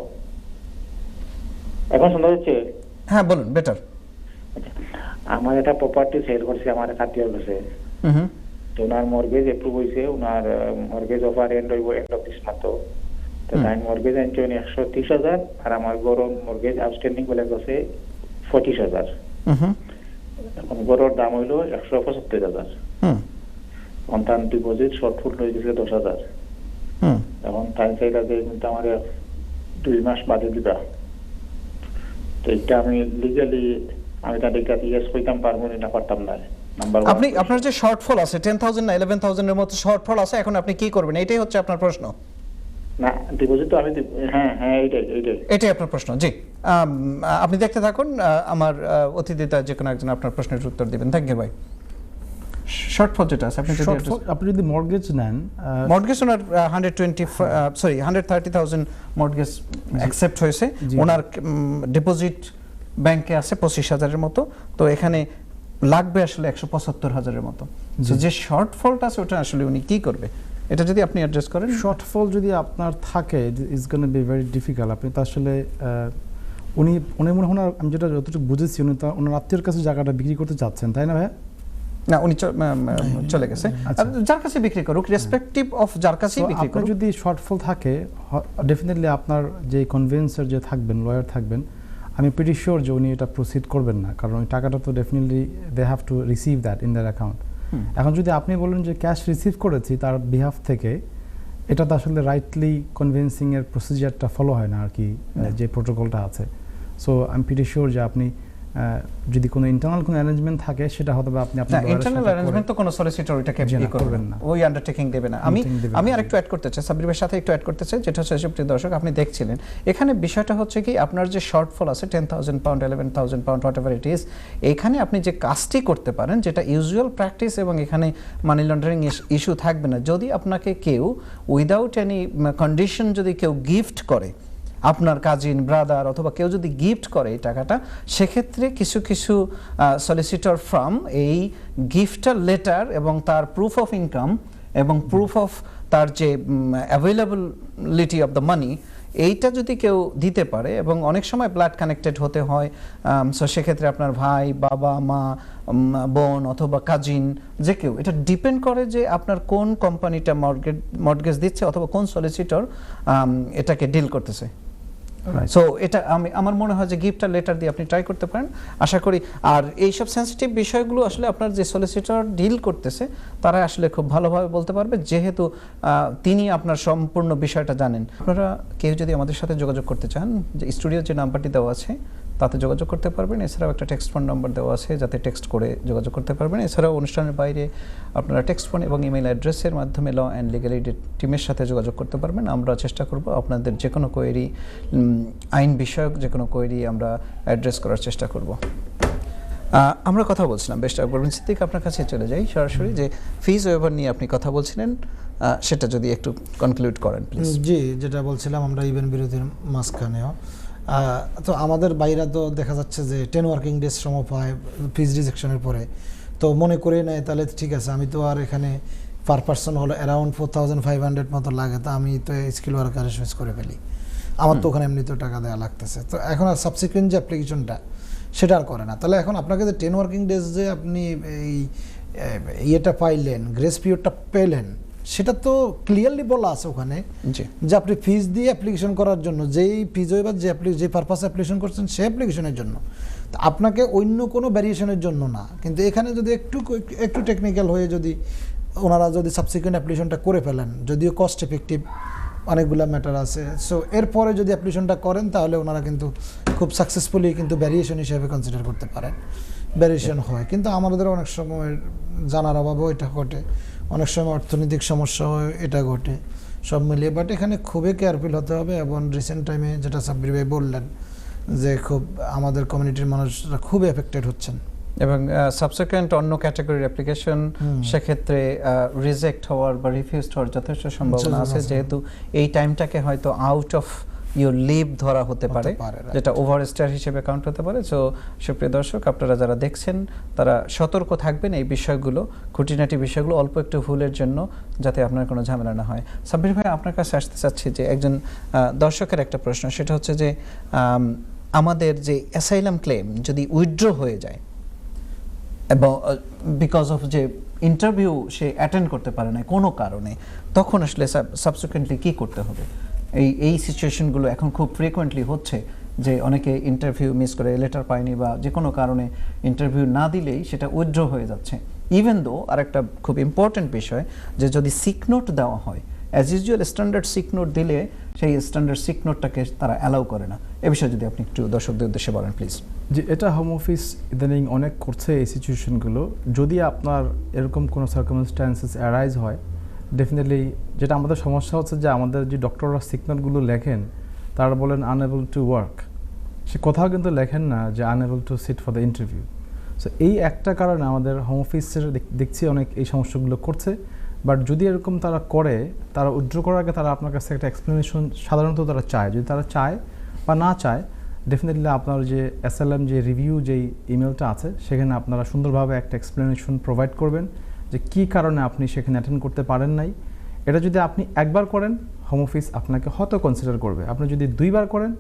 এখন শোনা যাচ্ছে? হ্যাঁ বলুন, বেটার। আমার একটা প্রপার্টি সেল করছে আমার আত্মীয়র কাছে। তো ওনার মর্গেজ অ্যাপ্রুভ হয়েছে, ওনার মর্গেজ অফার এন্ড হইব এন্ড অফ দিস মান্থ। তো তাই মর্গেজ আনছেন 130,000, আর আমার গড় মর্গেজ আউটস্ট্যান্ডিং বলে গেছে 40,000। এখন গড়ের দাম হইল 175,000। সন্তান ডিপোজিট শর্টফুল হয়ে গেছে 10,000। এখন টাইম চাইলা যে কিন্তু আমার 2 মাস বাদে দিবা। তো এটা আমি লিগালি আমি তাদেরকে ইয়েস কইতাম পারবো না, পারতাম না। আপনি আপনার যে শর্টফল আছে 10,000 না 11,000 এর মতো শর্টফল আছে, এখন আপনি কি করবেন, এটাই হচ্ছে আপনার প্রশ্ন? না, ডিপোজিট তো আমি হ্যাঁ এইটাই আপনার প্রশ্ন। জি, আপনি দেখতে থাকুন, আমার অতিথিতা যে কোনো একজন আপনার প্রশ্নের উত্তর দিবেন। থ্যাংক ইউ ভাই। শর্টফল যেটা আছে, আপনি যদি মর্গেজ নেন, মর্গেজ ওনার 130,000 মর্গেজ অ্যাকসেপ্ট হয়েছে, ওনার ডিপোজিট ব্যাংকে আছে 25,000-এর মতো, তো এখানে লাগবে আসলে 175,000-এর মতো। যে শর্টফলটা আছে ওটা আসলে উনি কি করবে? এটা যদি আপনি অ্যাড্রেস করেন। শর্টফল যদি আপনার থাকে is gonna be very difficult. আপনি তো আসলে উনি মনে হয় আমি যেটা যতটুকু বুঝেছি উনি তো ওনার আত্মীয়ের কাছে জায়গাটা বিক্রি করতে চাচ্ছেন, তাই না ভাই? না, উনি চলে গেছে। যার কাছে বিক্রি করুক, রেসপেক্টিভ অফ যার কাছেই বিক্রি করুক। যদি শর্টফল থাকে ডেফিনেটলি আপনার যে কনভিন্সার যে থাকবেন, লয়ার থাকবেন, আমি প্রিটি শিওর যে উনি এটা প্রসিড করবেন না, কারণ ওই টাকাটা তো definitely they have to receive that in their account. এখন যদি আপনি বলেন যে ক্যাশ রিসিভ করেছি তার বিহাফ থেকে, এটা তো আসলে রাইটলি কনভিন্সিং এর প্রসিজারটা ফলো হয় না আর কি, যে প্রোটোকলটা আছে। So I am pretty sure যে আপনি যদি কোনো ইন্টারনাল কোনো অ্যারেঞ্জমেন্ট থাকে সেটা হয়তো আপনি আপনার ইন্টারনাল অ্যারেঞ্জমেন্ট তো কোনো সলিসিটর এটাকে করবেন না, ওই আন্ডারটেকিং দেবে না। আমি আরেকটু অ্যাড করতে চাই, সাব্বির ভাইয়ের সাথে একটু অ্যাড করতে চাই, যেটা হচ্ছে সুপ্রিয় দর্শক আপনি দেখছিলেন এখানে বিষয়টা হচ্ছে কি আপনার যে শর্টফল আছে 10,000 pound 11,000 pound what ever it is, এইখানে আপনি যে কাজটি করতে পারেন যেটা ইউজুয়াল প্র্যাকটিস এবং এখানে মানি লন্ডারিং ইস্যু থাকবে না, যদি আপনাকে কেউ উইদাউট এনি কন্ডিশন যদি কেউ গিফট করে, আপনার কাজিন, ব্রাদার অথবা কেউ যদি গিফট করে এই টাকাটা, সেক্ষেত্রে কিছু কিছু সলিসিটর ফার্ম এই গিফটার লেটার এবং তার প্রুফ অফ ইনকাম এবং প্রুফ অফ তার যে অ্যাভেলেবিলিটি অফ দ্য মানি, এইটা যদি কেউ দিতে পারে, এবং অনেক সময় ব্লাড কানেক্টেড হতে হয়, সো সেক্ষেত্রে আপনার ভাই, বাবা, মা, বোন অথবা কাজিন যে কেউ, এটা ডিপেন্ড করে যে আপনার কোন কোম্পানিটা মর্টগেজ দিচ্ছে অথবা কোন সলিসিটর এটাকে ডিল করতেছে। সো এটা আমার মনে হয় যে গিফট আর লেটার দিয়ে আপনি ট্রাই করতে পারেন, আশা করি। আর এইসব সেন্সিটিভ বিষয়গুলো আসলে আপনার যে সলিসিটর ডিল করতেছে তারা আসলে খুব ভালোভাবে বলতে পারবে, যেহেতু তিনি আপনার সম্পূর্ণ বিষয়টা জানেন। আপনারা কেউ যদি আমাদের সাথে যোগাযোগ করতে চান, যে স্টুডিওর যে নাম্বারটি দেওয়া আছে তাতে যোগাযোগ করতে পারবেন। এছাড়াও একটা টেক্সট ফোন নাম্বার দেওয়া আছে, যাতে টেক্সট করে যোগাযোগ করতে পারবেন। এছাড়াও অনুষ্ঠানের বাইরে আপনারা টেক্সট ফোন এবং ইমেল অ্যাড্রেসের মাধ্যমে ল অ্যান্ড লিগ্যাল এইড টিমের সাথে যোগাযোগ করতে পারবেন। আমরা চেষ্টা করব আপনাদের যে কোনো কোয়েরি, আইন বিষয়ক যে কোনো কোয়েরি আমরা অ্যাড্রেস করার চেষ্টা করব। আমরা কথা বলছিলাম বেস্ট আকবর সিদ্দিক, আপনার কাছে চলে যাই সরাসরি, যে ফিজ ওয়েভার নিয়ে আপনি কথা বলছিলেন, সেটা যদি একটু কনক্লুড করেন প্লিজ। জি, যেটা বলছিলাম আমরা ইভেন্ট বিরতির মাঝখানেও, তো আমাদের বাইরে তো দেখা যাচ্ছে যে 10 ওয়ার্কিং ডেজ সময় পায় ফিজ রিজেকশনের পরে, তো মনে করে নেয় তাহলে ঠিক আছে, আমি তো আর এখানে পার পার্সন হলো অ্যারাউন্ড 4,500 মতো লাগে, তো আমি তো স্কিল ওয়ার্কার শেষ করে ফেলি, আমার তো ওখানে এমনি তো টাকা দেওয়া লাগতেছে। তো এখন আর সাবসিকুয়েন্ট যে অ্যাপ্লিকেশনটা সেটা আর করে না। তাহলে এখন আপনাকে যে 10 ওয়ার্কিং ডেজ যে আপনি এই ইয়েটা পাইলেন, গ্রেস পিরিয়ডটা পেলেন, সেটা তো ক্লিয়ারলি বলা আছে ওখানে যে আপনি ফিজ দিয়ে অ্যাপ্লিকেশন করার জন্য, যেই ফিজ ওয়েভার যে পারপাসে অ্যাপ্লিকেশন করছেন সেই অ্যাপ্লিকেশনের জন্য, তো আপনাকে অন্য কোনো ভ্যারিয়েশনের জন্য না। কিন্তু এখানে যদি একটু টেকনিক্যাল হয়ে যদি ওনারা যদি সাবসিকুয়েন্ট অ্যাপ্লিকেশনটা করে ফেলেন, যদিও কস্ট এফেক্টিভ অনেকগুলো ম্যাটার আছে, সো এরপরে যদি অ্যাপ্লিকেশনটা করেন তাহলে ওনারা কিন্তু খুব সাকসেসফুলি কিন্তু ভ্যারিয়েশন হিসেবে কনসিডার করতে পারেন। ভ্যারিয়েশন হয়, কিন্তু আমাদের অনেক সময় জানার অভাবেও এটা ঘটে, অনেক সময় অর্থনৈতিক সমস্যা হয়, এটা ঘটে, সব মিলিয়ে। বাট এখানে খুবই কেয়ারফুল হতে হবে, এবং রিসেন্ট টাইমে যেটা সাব্বির ভাই বললেন যে খুব আমাদের কমিউনিটির মানুষরা খুব এফেক্টেড হচ্ছেন, এবং সাবসিকুয়েন্ট অন্য ক্যাটাগরির অ্যাপ্লিকেশন সেক্ষেত্রে রিজেক্ট হওয়ার বা রিফিউজড হওয়ার যথেষ্ট সম্ভাবনা আছে, যেহেতু এই টাইমটাকে হয়তো আউট অফ ইউর লিভ ধরা হতে পারে, যেটা ওভারস্টেয়ার হিসেবে কাউন্ট হতে পারে। সো সুপ্রিয় দর্শক, আপনারা যারা দেখছেন তারা সতর্ক থাকবেন এই বিষয়গুলো, খুঁটিনাটি বিষয়গুলো, অল্প একটু ভুলের জন্য যাতে আপনার কোনো ঝামেলা না হয়। সাব্বির ভাই, আপনার কাছে আসতে চাচ্ছি যে একজন দর্শকের একটা প্রশ্ন, সেটা হচ্ছে যে আমাদের যে অ্যাসাইলাম ক্লেম যদি উইথড্র হয়ে যায় এবং বিকজ অফ যে ইন্টারভিউ সে অ্যাটেন্ড করতে পারে না কোনো কারণে, তখন আসলে সাবসিকুয়েন্টলি কী করতে হবে? এই সিচুয়েশনগুলো এখন খুব ফ্রিকোয়েন্টলি হচ্ছে, যে অনেকে ইন্টারভিউ মিস করে, লেটার পায়নি বা যে কোনো কারণে ইন্টারভিউ না দিলেই সেটা উইথড্র হয়ে যাচ্ছে। ইভেন দো আরেকটা খুব ইম্পর্টেন্ট বিষয়, যে যদি সিক নোট দেওয়া হয়, as usual standard sick note দিলে সেই স্ট্যান্ডার্ড সিক নোটটাকে তারা অ্যালাউ করে না। এ বিষয়ে যদি আপনি একটু দর্শকদের উদ্দেশ্যে বলেন প্লিজ। যে এটা হোম অফিস ইদানিং অনেক করছে এই সিচুয়েশনগুলো। যদি আপনার এরকম কোনো সার্কামস্ট্যান্সেস অ্যারাইজ হয়, ডেফিনেটলি যেটা আমাদের সমস্যা হচ্ছে যে আমাদের যে ডক্টররা সিগন্যালগুলো লেখেন তারা বলেন আনএবল টু ওয়ার্ক, সে কোথাও কিন্তু লেখেন না যে unable to sit for the interview. So এই একটা কারণে আমাদের হোম অফিসের দেখছি অনেক এই সমস্যাগুলো করছে। বাট যদি এরকম তারা করে, তারা উইথড্র করার আগে তারা আপনার কাছে একটা এক্সপ্লেনেশন সাধারণত তারা চায়। যদি তারা চায় বা না চায়, ডেফিনেটলি আপনার যে এসএলএম যে রিভিউ যেই ইমেলটা আছে সেখানে আপনারা সুন্দরভাবে একটা এক্সপ্লেনেশন প্রোভাইড করবেন যে কী কারণে আপনি সেখানে অ্যাটেন্ড করতে পারেন নাই, এটা যদি আপনি একবার করেন হোম অফিস আপনাকে হয়তো কনসিডার করবে, আপনি যদি 2বার করেন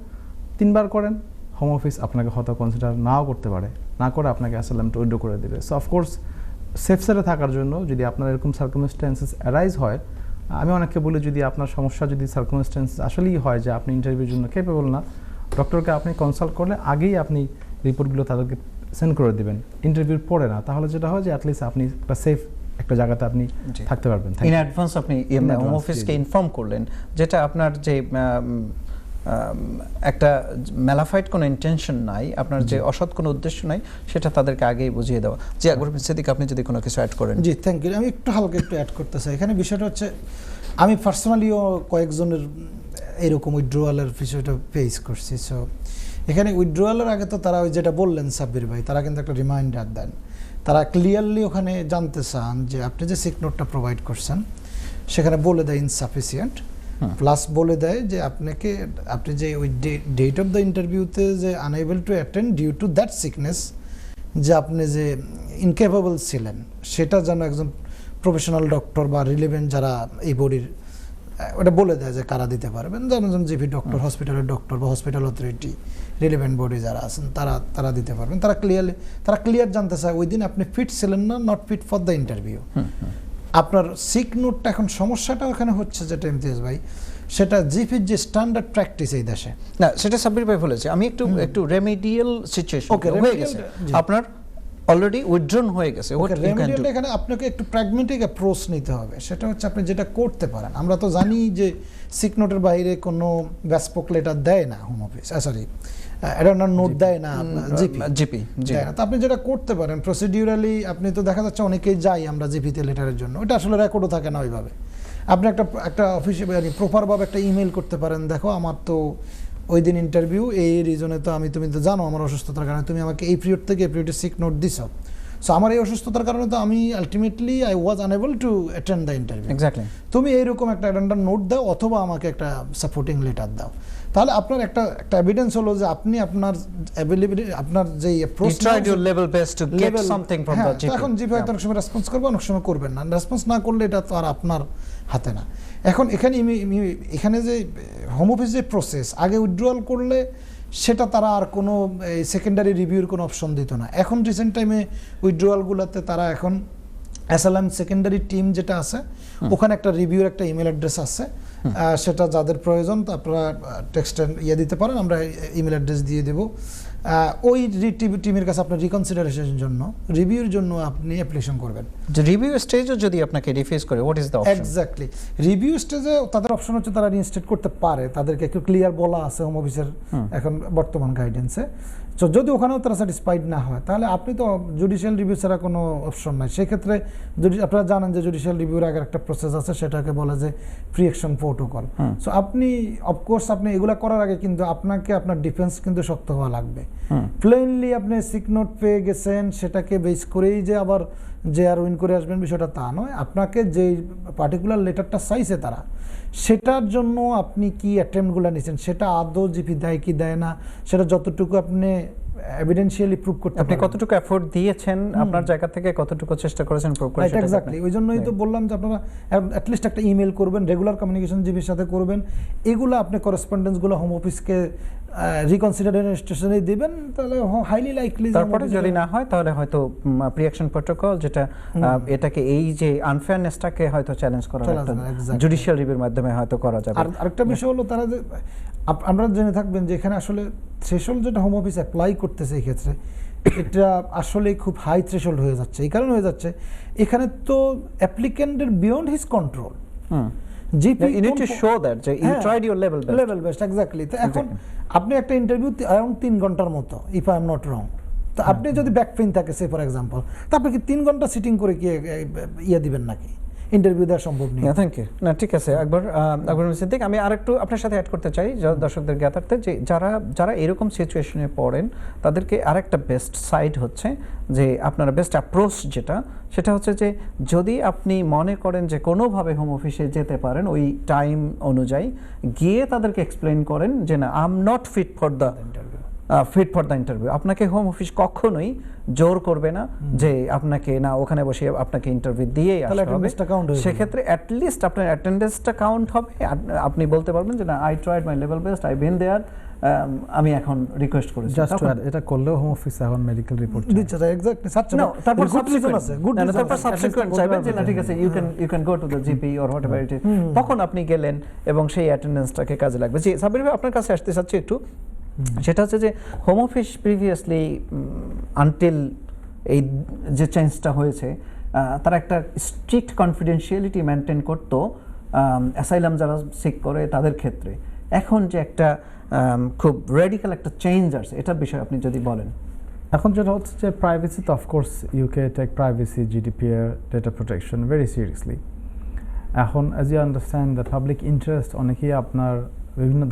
3বার করেন হোম অফিস আপনাকে হয়তো কনসিডার নাও করতে পারে, না করে আপনাকে অ্যাসাইলামটা উইথড্র করে দেবে। সো অফকোর্স সেফ সাইডে থাকার জন্য যদি আপনার এরকম সার্কামস্ট্যান্সেস অ্যারাইজ হয়, আমি অনেককে বলি যদি আপনার সমস্যা যদি সার্কামস্ট্যান্স আসলেই হয় যে আপনি ইন্টারভিউর জন্য ক্যাপেবল না, ডক্টরকে আপনি কনসাল্ট করলে আগেই আপনি রিপোর্টগুলো তাদেরকে সেন্ড করে দেবেন, ইন্টারভিউর পরে না। তাহলে যেটা হয় যে অ্যাটলিস্ট আপনি একটা সেফ একটা জায়গাতে আপনি থাকতে পারবেন। ইন অ্যাডভান্স আপনি হোম অফিসকে ইনফর্ম করলেন, যেটা আপনার যে একটা ম্যালাফাইড কোনো ইন্টেনশন নাই, আপনার যে অসৎ কোনো উদ্দেশ্য নাই, সেটা তাদেরকে আগেই বুঝিয়ে দেওয়া। জি আকবর বিন সিদ্দিক, আপনি যদি কোনো কিছু অ্যাড করেন। জি থ্যাংক ইউ। আমি একটু হালকা একটু অ্যাড করতে চাই। এখানে বিষয়টা হচ্ছে আমি পার্সোনালিও কয়েকজনের এরকম উইথড্রয়ালের বিষয়টা ফেস করছি। সো এখানে উইথড্রয়ালের আগে তো তারা ওই যেটা বললেন সাব্বির ভাই, তারা কিন্তু একটা রিমাইন্ডার দেন, তারা ক্লিয়ারলি ওখানে জানতে চান যে আপনি যে সিক নোটটা প্রোভাইড করছেন সেখানে বলে দেয় ইনসাফিসিয়েন্ট, প্লাস বলে দেয় যে আপনি যে ওই ডেট অফ দ্য ইন্টারভিউতে যে unable to attend due to that sickness, যে আপনি যে ইনক্যাপেবল ছিলেন, সেটা যেন একজন প্রফেশনাল ডক্টর বা রিলেভেন্ট যারা এই বডির, ওটা বলে দেয় যে কারা দিতে পারবেন, যেমন জিপি ডক্টর, হসপিটালের ডক্টর বা হসপিটাল অথরিটি, রিলেভেন্ট বডি যারা আছেন তারা দিতে পারবেন। তারা ক্লিয়ার জানতে চায় ওই দিন আপনি ফিট ছিলেন না, not fit for the interview. আপনার সিক নোটটা এখন সমস্যাটা ওখানে হচ্ছে যেটা ইমতিয়াজ ভাই, সেটা জিপির যে স্ট্যান্ডার্ড প্র্যাকটিস এই দেশে না, সেটা সাব্বির ভাই বলেছে। আমি একটু রেমেডিয়াল সিচুয়েশন হয়ে গেছে, আপনার অলরেডি উইথড্রন হয়ে গেছে। এখানে আপনাকে একটু প্র্যাগমেটিক অ্যাপ্রোচ নিতে হবে। সেটা হচ্ছে আপনি যেটা করতে পারেন, আমরা তো জানি যে সিক নোটের বাইরে কোনো ব্যাসপোক লেটার দেয় না হোম অফিস, সরি অ্যাডার্নার নোট দেয় না জিপি দেয় না। তো আপনি যেটা করতে পারেন প্রসিডিউরালি, আপনি তো দেখা যাচ্ছে অনেকেই যাই আমরা জিপিতে লেটারের জন্য, ওটা আসলে রেকর্ডও থাকে না ওইভাবে। আপনি একটা অফিসে প্রপারভাবে একটা ইমেল করতে পারেন, দেখো আমার তো ওই দিন ইন্টারভিউ, এই রিজনে তো তুমি তো জানো আমার অসুস্থতার কারণে তুমি আমাকে এই পিরিয়ড থেকে এই পিরিয়ডে সিক নোট দিছ, সো আমার এই অসুস্থতার কারণে তো আমি ultimately I was unable to attend the interview. Exactly, তুমি এইরকম একটা অ্যাটেন্ডার নোট দাও অথবা আমাকে একটা সাপোর্টিং লেটার দাও, তাহলে আপনার একটা এভিডেন্স হলো যে আপনি আপনার অ্যাভেলেবিলিটি, আপনার যে এখন জিপি হয়তো অনেক সময় রেসপন্স করবে, অনেক সময় করবেন না, রেসপন্স না করলে এটা তো আর আপনার হাতে না। এখন এখানে যে হোম অফিস যে প্রসেস, আগে উইথড্রয়াল করলে সেটা তারা আর কোনো সেকেন্ডারি রিভিউর কোনো অপশন দিত না। এখন রিসেন্ট টাইমে উইথড্রয়ালগুলোতে তারা এখন অ্যাসাইলাম সেকেন্ডারি টিম যেটা আছে, ওখানে একটা রিভিউর একটা ইমেল অ্যাড্রেস আছে, সেটা যাদের প্রয়োজন আপনারা টেক্সট দিতে পারেন, আমরা ইমেল অ্যাড্রেস দিয়ে দেবো। ওই টিমের কাছে আপনার রিকনসিডারেশনের জন্য, রিভিউর জন্য আপনি অ্যাপ্লিকেশন করবেন। রিভিউ স্টেজও যদি আপনাকে রিফিউজ করে, what is the option? Exactly, review স্টেজে তাদের অপশন হচ্ছে তারা রিইনস্টেট করতে পারে, তাদেরকে একটু ক্লিয়ার বলা আছে হোম অফিসের এখন বর্তমান গাইডেন্সে। তো যদি ওখানেও তারা স্যাটিসফাইড না হয়, তাহলে আপনি তো জুডিশিয়াল রিভিউ ছাড়া কোনো অপশন নাই। সেক্ষেত্রে যদি আপনারা জানেন যে জুডিশিয়াল রিভিউর আগে একটা প্রসেস আছে, সেটাকে বলে যে প্রি অ্যাকশন প্রোটোকল। সো আপনি অফকোর্স আপনি এগুলা করার আগে কিন্তু আপনাকে আপনার ডিফেন্স কিন্তু শক্ত হওয়া লাগবে। প্লেনলি আপনি সিক নোট পেয়ে গেছেন সেটাকে বেস করেই যে আবার যে আর উইন করে আসবেন বিষয়টা তা নয়। আপনাকে যে পার্টিকুলার লেটারটা চাইছে তারা, সেটার জন্য আপনি কি অ্যাটেম্পটগুলো নিয়েছেন, সেটা আদৌ জিপি দেয় কি দেয় না, সেটা যতটুকু আপনি এভিডেন্সিয়ালি প্রুভ করতে আপনি কতটুকু এফোর্ট দিয়েছেন আপনার জায়গা থেকে, কতটুকু চেষ্টা করেছেন প্রুভ করার, সেটা এক্স্যাক্টলি। ওই জন্যই তো বললাম যে আপনারা অ্যাটলিস্ট একটা ইমেল করবেন, রেগুলার কমিউনিকেশন জিপির সাথে করবেন, এগুলো আপনি করেসপন্ডেন্সগুলো হোম অফিসকে রিকনসিডারেশনে দিবেন, তাহলে হাইলি লাইকলি। তারপরে যদি না হয় তাহলে হয়তো প্রি অ্যাকশন প্রোটোকল, যেটা এটাকে এই যে আনফেয়ারনেসটাকে হয়তো চ্যালেঞ্জ করা জুডিশিয়াল রিভিউর মাধ্যমে হয়তো করা যাবে। আর আরেকটা বিষয় হলো তারা যে আমরা জেনে থাকবেন যে এখানে আসলে থ্রেশহোল্ড যেটা হোম অফিস অ্যাপ্লাই করতেছে এই ক্ষেত্রে, এটা আসলে খুব হাই থ্রেশহোল্ড হয়ে যাচ্ছে। এই কারণে হয়ে যাচ্ছে এখানে তো অ্যাপ্লিক্যান্টের beyond his control. You need to show that you tried your level best. Exactly. তো এখন আপনি একটা ইন্টারভিউ অ্যারাউন্ড 3 ঘন্টার মতো, if I am not wrong, তো আপনি যদি ব্যাক পেইন থাকে সে ফর এক্সাম্পল, তো আপনি কি 3 ঘন্টা সিটিং করে কি দিবেন নাকি? ইন্টারভিউ দেওয়া সম্ভব নেই। Thank you. না ঠিক আছে, আকবর সিদ্দিক, আমি আরেকটু আপনার সাথে অ্যাড করতে চাই দর্শকদের জ্ঞাতার্থে, যে যারা এরকম সিচুয়েশনে পড়েন তাদেরকে আরেকটা বেস্ট সাইড হচ্ছে যে আপনারা বেস্ট অ্যাপ্রোচ সেটা হচ্ছে যে যদি আপনি মনে করেন যে কোনোভাবে হোম অফিসে যেতে পারেন ওই টাইম অনুযায়ী, গিয়ে তাদেরকে এক্সপ্লেন করেন যে না, I am not fit for the fit for the interview. আপনাকে হোম অফিস কখনোই জোর করবে না যে আপনাকে না ওখানে বসে আপনাকে ইন্টারভিউ দিয়েই আসতে হবে। অ্যাটেন্ডেন্সটা কাউন্ট হবে, সেক্ষেত্রে অ্যাটলিস্ট আপনার অ্যাটেন্ডেন্সটা কাউন্ট হবে। আপনি বলতে পারবেন যে না, I tried my level best, I been there, আমি এখন রিকোয়েস্ট করেছি। জাস্ট এটা করলেও হোম অফিস এখন মেডিকেল রিপোর্ট দিচ্ছে এক্স্যাক্টলি তারপর সাবস্টিটিউশন চাইবেন যে না ঠিক আছে, you can go to the GP or whatever it is, তখন আপনি গেলেন এবং সেই অ্যাটেন্ডেন্সটাকে কাজে লাগবে। জি সাবির ভাই, আপনার কাছে আসতে চাচ্ছি একটু, সেটা হচ্ছে যে হোম অফিস প্রিভিয়াসলি আনটিল এই যে চেঞ্জটা হয়েছে, তারা একটা স্ট্রিক্ট কনফিডেন্সিয়ালিটি মেনটেন করতো অ্যাসাইলাম যারা সিক করে তাদের ক্ষেত্রে। এখন যে একটা খুব রেডিক্যাল একটা চেঞ্জ আসছে, এটার বিষয়ে আপনি যদি বলেন। এখন যেটা হচ্ছে যে প্রাইভেসি, তো of course UK take privacy, GDPR, data protection very seriously. এখন as you understand the public interest, অনেকেই আপনার বিভিন্ন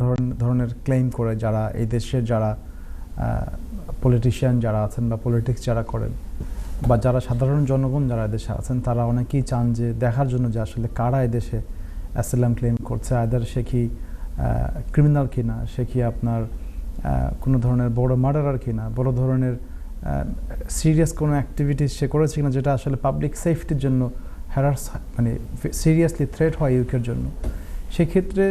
ধরনের ক্লেম করে, যারা এই দেশের যারা পলিটিশিয়ান যারা আছেন বা পলিটিক্স যারা করেন বা যারা সাধারণ জনগণ যারা এদেশে আছেন, তারা অনেকেই চান যে দেখার জন্য যে আসলে কারা এদেশে অ্যাসাইলাম ক্লেম করছে, আদার সে কি ক্রিমিনাল কিনা, সে কি আপনার কোনো ধরনের বড় মার্ডারার কিনা, বড় ধরনের সিরিয়াস কোনো অ্যাক্টিভিটিস সে করেছে কিনা, যেটা আসলে পাবলিক সেফটির জন্য মানে সিরিয়াসলি থ্রেট হয় ইউকের জন্য। সেক্ষেত্রে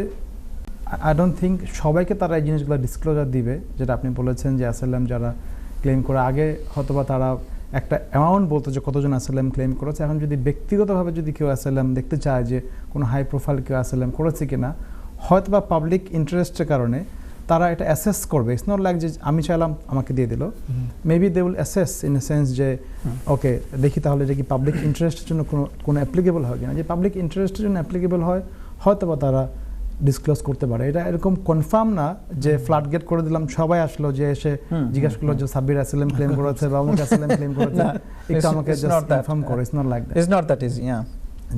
আই ডোন্ট থিঙ্ক সবাইকে তারা এই জিনিসগুলো ডিসক্লোজার দিবে, যেটা আপনি বলেছেন যে অ্যাসাইলাম যারা ক্লেম করে, আগে হয়তোবা তারা একটা অ্যামাউন্ট বলতো যে কতজন অ্যাসাইলাম ক্লেম করেছে। এখন যদি ব্যক্তিগতভাবে যদি কেউ অ্যাসাইলাম দেখতে চায় যে কোনো হাই প্রোফাইল কেউ অ্যাসাইলাম করেছে কিনা, হয়তো বা পাবলিক ইন্টারেস্টের কারণে তারা এটা অ্যাসেস করবে। ইটস নট লাইক যে আমি চাইলাম আমাকে দিয়ে দিল, maybe they will assess in a sense যে ওকে দেখি তাহলে এটা কি পাবলিক ইন্টারেস্টের জন্য কোনো অ্যাপ্লিকেবল হয় কিনা। যে পাবলিক ইন্টারেস্টের জন্য অ্যাপ্লিকেবল হয়, হয়তো বা তারা ডিসক্লোজ করতে পারে। এটা এরকম কনফার্ম না যে ফ্ল্যাট গেট করে দিলাম, সবাই আসলো যে এসে জিজ্ঞাসা করলো যে সাব্বির অ্যাসাইলাম ক্লেম করেছে বা অমুক অ্যাসাইলাম ক্লেম করেছে, একটু আমাকে জাস্ট কনফার্ম করে। It's not like that, it's not that easy.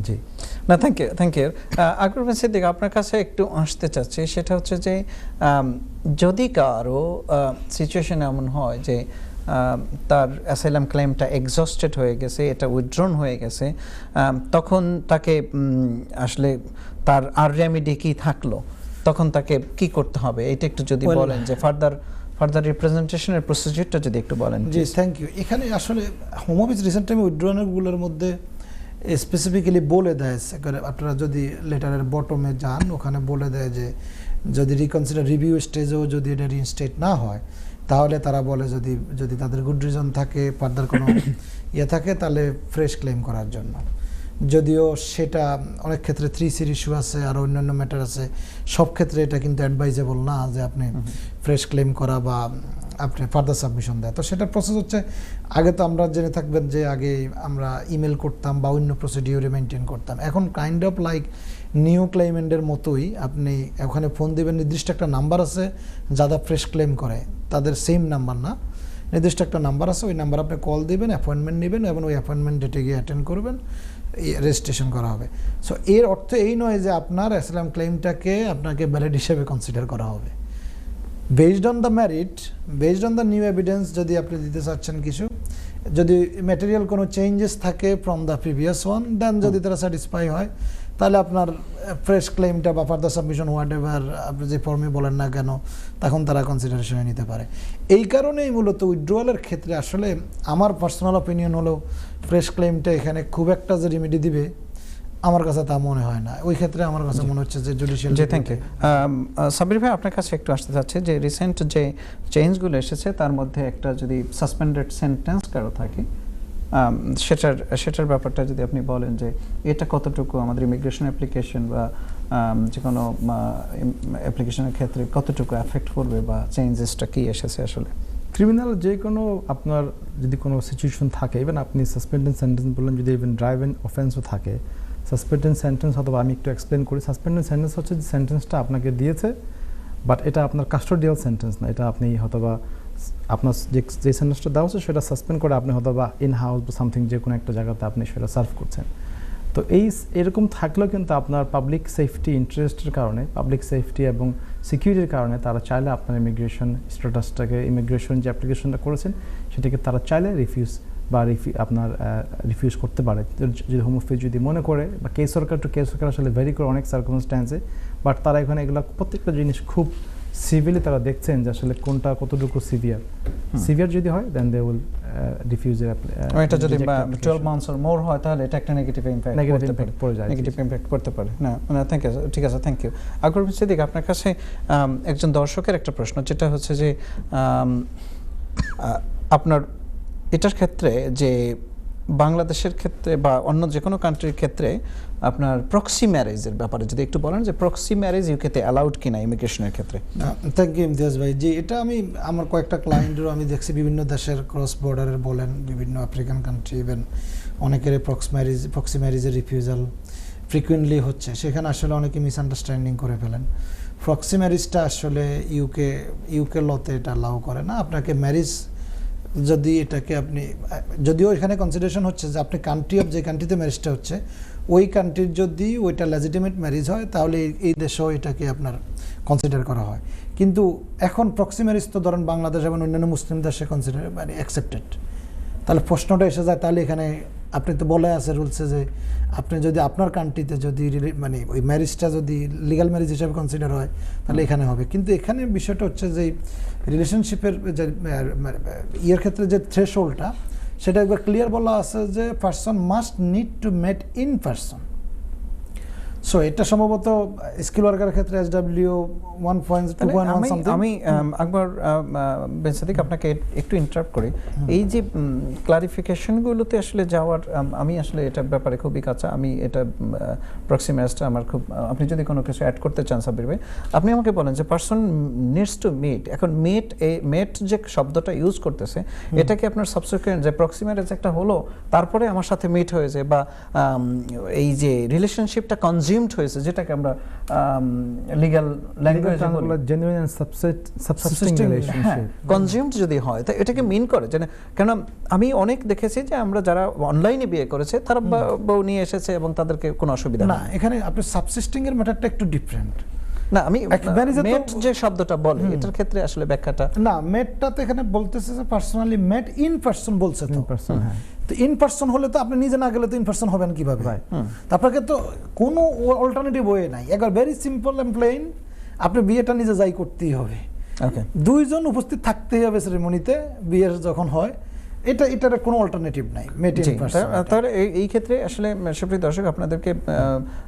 জি না, থ্যাংক ইউ। আকবর হোসেন সিদ্দিক, আপনার কাছে একটু আসতে চাচ্ছি, সেটা হচ্ছে যে যদি কারো সিচুয়েশন এমন হয় যে তার অ্যাসাইলাম ক্লেমটা এক্সস্টেড হয়ে গেছে, এটা উইথড্রন হয়ে গেছে, তখন তাকে আসলে তার আর রেমেডি কি থাকলো, তখন তাকে কি করতে হবে, এটা একটু যদি বলেন যে ফার্দার রিপ্রেজেন্টেশনের প্রসিডিউরটা যদি একটু বলেন। জি থ্যাংক ইউ। এখানে আসলে হোম অফিস রিসেন্ট টাইমে উইথড্রয়ালগুলোর মধ্যে স্পেসিফিক্যালি বলে দেয়, আপনারা যদি লেটারের বটমে যান, ওখানে বলে দেয় যে যদি রিকনসিডার রিভিউ স্টেজেও যদি এটা রিইনস্টেট না হয়, তাহলে তারা বলে যদি তাদের গুড রিজন থাকে, ফার্দার কোনো থাকে, তাহলে ফ্রেশ ক্লেম করার জন্য। যদিও সেটা অনেক ক্ষেত্রে 3C ইস্যু আছে আর অন্যান্য ম্যাটার আছে, সব ক্ষেত্রে এটা কিন্তু অ্যাডভাইজেবল না যে আপনি ফ্রেশ ক্লেম করা বা আপনি ফার্দার সাবমিশন দেয়। তো সেটার প্রসেস হচ্ছে, আগে তো আমরা জেনে থাকবেন যে আগে আমরা ইমেল করতাম বা অন্য প্রসিডিওরে মেনটেন করতাম। এখন কাইন্ড অফ লাইক নিউ ক্লেইমেন্টের মতোই, আপনি ওখানে ফোন দিবেন, নির্দিষ্ট একটা নাম্বার আছে যারা ফ্রেশ ক্লেম করে, তাদের সেম নাম্বার না, নির্দিষ্ট একটা নাম্বার আছে, ওই নাম্বার আপনি কল দিবেন, অ্যাপয়েন্টমেন্ট নেবেন এবং ওই অ্যাপয়েন্টমেন্ট ডেটে গিয়ে অ্যাটেন্ড করবেন, রেজিস্ট্রেশন করা হবে। সো এর অর্থ এই নয় যে আপনার অ্যাসাইলাম ক্লেমটাকে আপনাকে ভ্যালিড হিসেবে কনসিডার করা হবে। Based on the merit, based on the new evidence, যদি আপনি দিতে চাচ্ছেন কিছু, যদি ম্যাটেরিয়াল কোনো চেঞ্জেস থাকে ফ্রম দ্য প্রিভিয়াস ওয়ান, দেন যদি তারা স্যাটিসফাই হয়, তাহলে আপনার ফ্রেশ ক্লেমটা বা ফার্দার সাবমিশন হোয়াট এভার আপনি যে ফর্মে বলেন না কেন, তখন তারা কনসিডারেশনে নিতে পারে। এই কারণেই মূলত উইথড্রয়ালের ক্ষেত্রে আসলে আমার পার্সোনাল অপিনিয়ন হলো ফ্রেশ ক্লেমটা এখানে খুব একটা যে রিমেডি দিবে, আমার কাছে তা মনে হয় না। ওই ক্ষেত্রে আমার কাছে মনে হচ্ছে যে জুডিশিয়াল। জি থ্যাংক ইউ। সাবির ভাই, আপনার কাছে একটু আসতে চাচ্ছে যে রিসেন্ট যে চেঞ্জগুলো এসেছে, তার মধ্যে একটা যদি সাসপেন্ডেড সেন্টেন্স কারো থাকে, সেটার ব্যাপারটা যদি আপনি বলেন যে এটা কতটুকু আমাদের ইমিগ্রেশন অ্যাপ্লিকেশন বা যে কোনো অ্যাপ্লিকেশনের ক্ষেত্রে কতটুকু এফেক্ট করবে বা চেঞ্জেসটা কি এসেছে আসলে। ক্রিমিনাল যে কোনো আপনার যদি কোনো সিচুয়েশন থাকে, ইভেন আপনি সাসপেন্ডেড সেন্টেন্স বললেন, যদি ইভেন ড্রাইভিং অফেন্সও থাকে, সাসপেন্ডেড সেন্টেন্স অথবা আমি একটু এক্সপ্লেন করি। সাসপেন্ডেড সেন্টেন্স হচ্ছে যে সেন্টেন্সটা আপনাকে দিয়েছে, বাট এটা আপনার কাস্টোডিয়াল সেন্টেন্স না, এটা আপনি হয়তোবা আপনার যে সেন্টেন্সটা দেওয়া হচ্ছে সেটা সাসপেন্ড করে আপনি হয়তোবা ইন হাউস বা সামথিং যে কোনো একটা জায়গাতে আপনি সেটা সার্ভ করছেন। তো এরকম থাকলেও কিন্তু আপনার পাবলিক সেফটি ইন্টারেস্টের কারণে, পাবলিক সেফটি এবং সিকিউরিটির কারণে তারা চাইলে আপনার ইমিগ্রেশন স্ট্যাটাসটাকে, ইমিগ্রেশন যে অ্যাপ্লিকেশনটা করেছেন সেটাকে তারা চাইলে আপনার রিফিউজ করতে পারে। যদি হোম অফিস যদি মনে করে, বা কেস সরকার টু কেস সরকার আসলে ভেরি করে অনেক সার্কামস্ট্যান্সে, বাট তারা এখানে এগুলো প্রত্যেকটা জিনিস খুব সিভিয়ারলি তারা দেখছেন যে আসলে কোনটা কতটুকু সিভিয়ার যদি হয় দেন দে উইল রিফিউজ এটা যদি 12 মান্থস অর মোর হয় তাহলে এটা একটা নেগেটিভ ইমপ্যাক্ট পড়ে যায় নেগেটিভ ইমপ্যাক্ট করতে পারে। না মানে থ্যাংক ইউ, ঠিক আছে, থ্যাংক ইউ। আকবর বিন সিদ্দিক, আপনার কাছে একজন দর্শকের একটা প্রশ্ন, যেটা হচ্ছে যে আপনার এটার ক্ষেত্রে যে বাংলাদেশের ক্ষেত্রে বা অন্য যে কোনো কান্ট্রির ক্ষেত্রে আপনার প্রক্সি ম্যারেজের ব্যাপারে যদি একটু বলেন যে প্রক্সি ম্যারেজ ইউকেতে অ্যালাউড কিনা ইমিগ্রেশনের ক্ষেত্রে। থ্যাংক ইউ ইমতিয়াজ ভাই। জি, এটা আমি আমার কয়েকটা ক্লায়েন্টেরও আমি দেখছি বিভিন্ন দেশের ক্রস বর্ডারের বলেন, বিভিন্ন আফ্রিকান কান্ট্রি, ইভেন অনেকের প্রক্সি ম্যারেজের রিফিউজাল ফ্রিকুয়েন্টলি হচ্ছে। সেখানে আসলে অনেকে মিসআন্ডারস্ট্যান্ডিং করে ফেলেন। প্রক্সি ম্যারেজটা আসলে ইউকে লতে এটা অ্যালাউ করে না। আপনাকে ম্যারেজ যদি এটাকে আপনি, যদিও এখানে কনসিডারেশন হচ্ছে যে আপনি কান্ট্রি অফ যে কান্ট্রিতে ম্যারেজটা হচ্ছে ওই কান্ট্রির যদি ওইটা লেজিটিমেট ম্যারেজ হয় তাহলে এই দেশেও এটাকে আপনার কনসিডার করা হয়। কিন্তু এখন প্রক্সি ম্যারেজ তো ধরেন বাংলাদেশ এবং অন্যান্য মুসলিম দেশে কনসিডার মানে অ্যাকসেপ্টেড। তাহলে প্রশ্নটা এসে যায়, তাহলে এখানে আপনি তো বলে আছে রুলসে যে আপনি যদি আপনার কান্ট্রিতে যদি মানে ওই ম্যারেজটা যদি লিগ্যাল ম্যারেজ হিসেবে কনসিডার হয় তাহলে এখানে হবে। কিন্তু এখানে বিষয়টা হচ্ছে যে রিলেশনশিপের যে ইয়ের ক্ষেত্রে যে থ্রেশহোল্ডটা সেটা একবার ক্লিয়ার বলা আছে যে person must need to mate in person. So এটা সম্ভবত স্কিল ওয়ার্কারের ক্ষেত্রে SW 1.2.1 সামথিং। আমি আকবর বিন সিদ্দিক আপনাকে একটু ইন্টারাপ্ট করি। এই যে ক্লারিফিকেশনগুলোতে আসলে যাওয়ার আমি আসলে এটার ব্যাপারে খুবই কাঁচা। আমি এটা প্রক্সি ম্যারেজটা আমার খুব, আপনি যদি কোনো কিছু অ্যাড করতে চান সাব্বির ভাই, আপনি আমাকে বলেন যে পারসন নিডস টু মিট। এখন মেট যে শব্দটা ইউজ করতেছে এটা কি আপনার সাবসিকুয়েন্ট যে প্রক্সি ম্যারেজ একটা হলো তারপরে আমার সাথে মিট হয়েছে বা এই যে রিলেশনশিপটা কনজিউমড হয়েছে যেটাকে আমরা লিগ্যাল ল্যাঙ্গুয়েজে বলি genuine and subsisting relationship consumed যদি হয় তা এটাকে মিন করে যে, কেন আমি অনেক দেখেছি যে আমরা যারা অনলাইনে বিয়ে করেছে তারা বউ নিয়ে এসেছে এবং তাদেরকে কোনো অসুবিধা না। এখানে আপনি সাবসিস্টিং এর ম্যাটারটা একটু ডিফারেন্ট। না আমি মেট যে শব্দটা বলে এটার ক্ষেত্রে আসলে ব্যাখ্যাটা না, মেটটা তো এখানে বলতেছে যে পার্সোনালি মেট ইন পারসন বলছে তো। তো ইন পারসন হলে তো আপনি নিজে না গেলে তো ইন পারসন হবেন কিভাবে? আপনাকে তো কোনো অল্টারনেটিভ ওয়ে নাই। একবার ভেরি সিম্পল এন্ড প্লেন, আপনি বিয়েটা নিজে যাই করতেই হবে। ওকে, দুইজন উপস্থিত থাকতেই হবে সেরেমনিতে বিয়ের যখন হয়। এটার কোনো অল্টারনেটিভ নাই মেট ইন পারসন। তাহলে এই ক্ষেত্রে আসলে সুপ্রিয় দর্শক আপনাদেরকে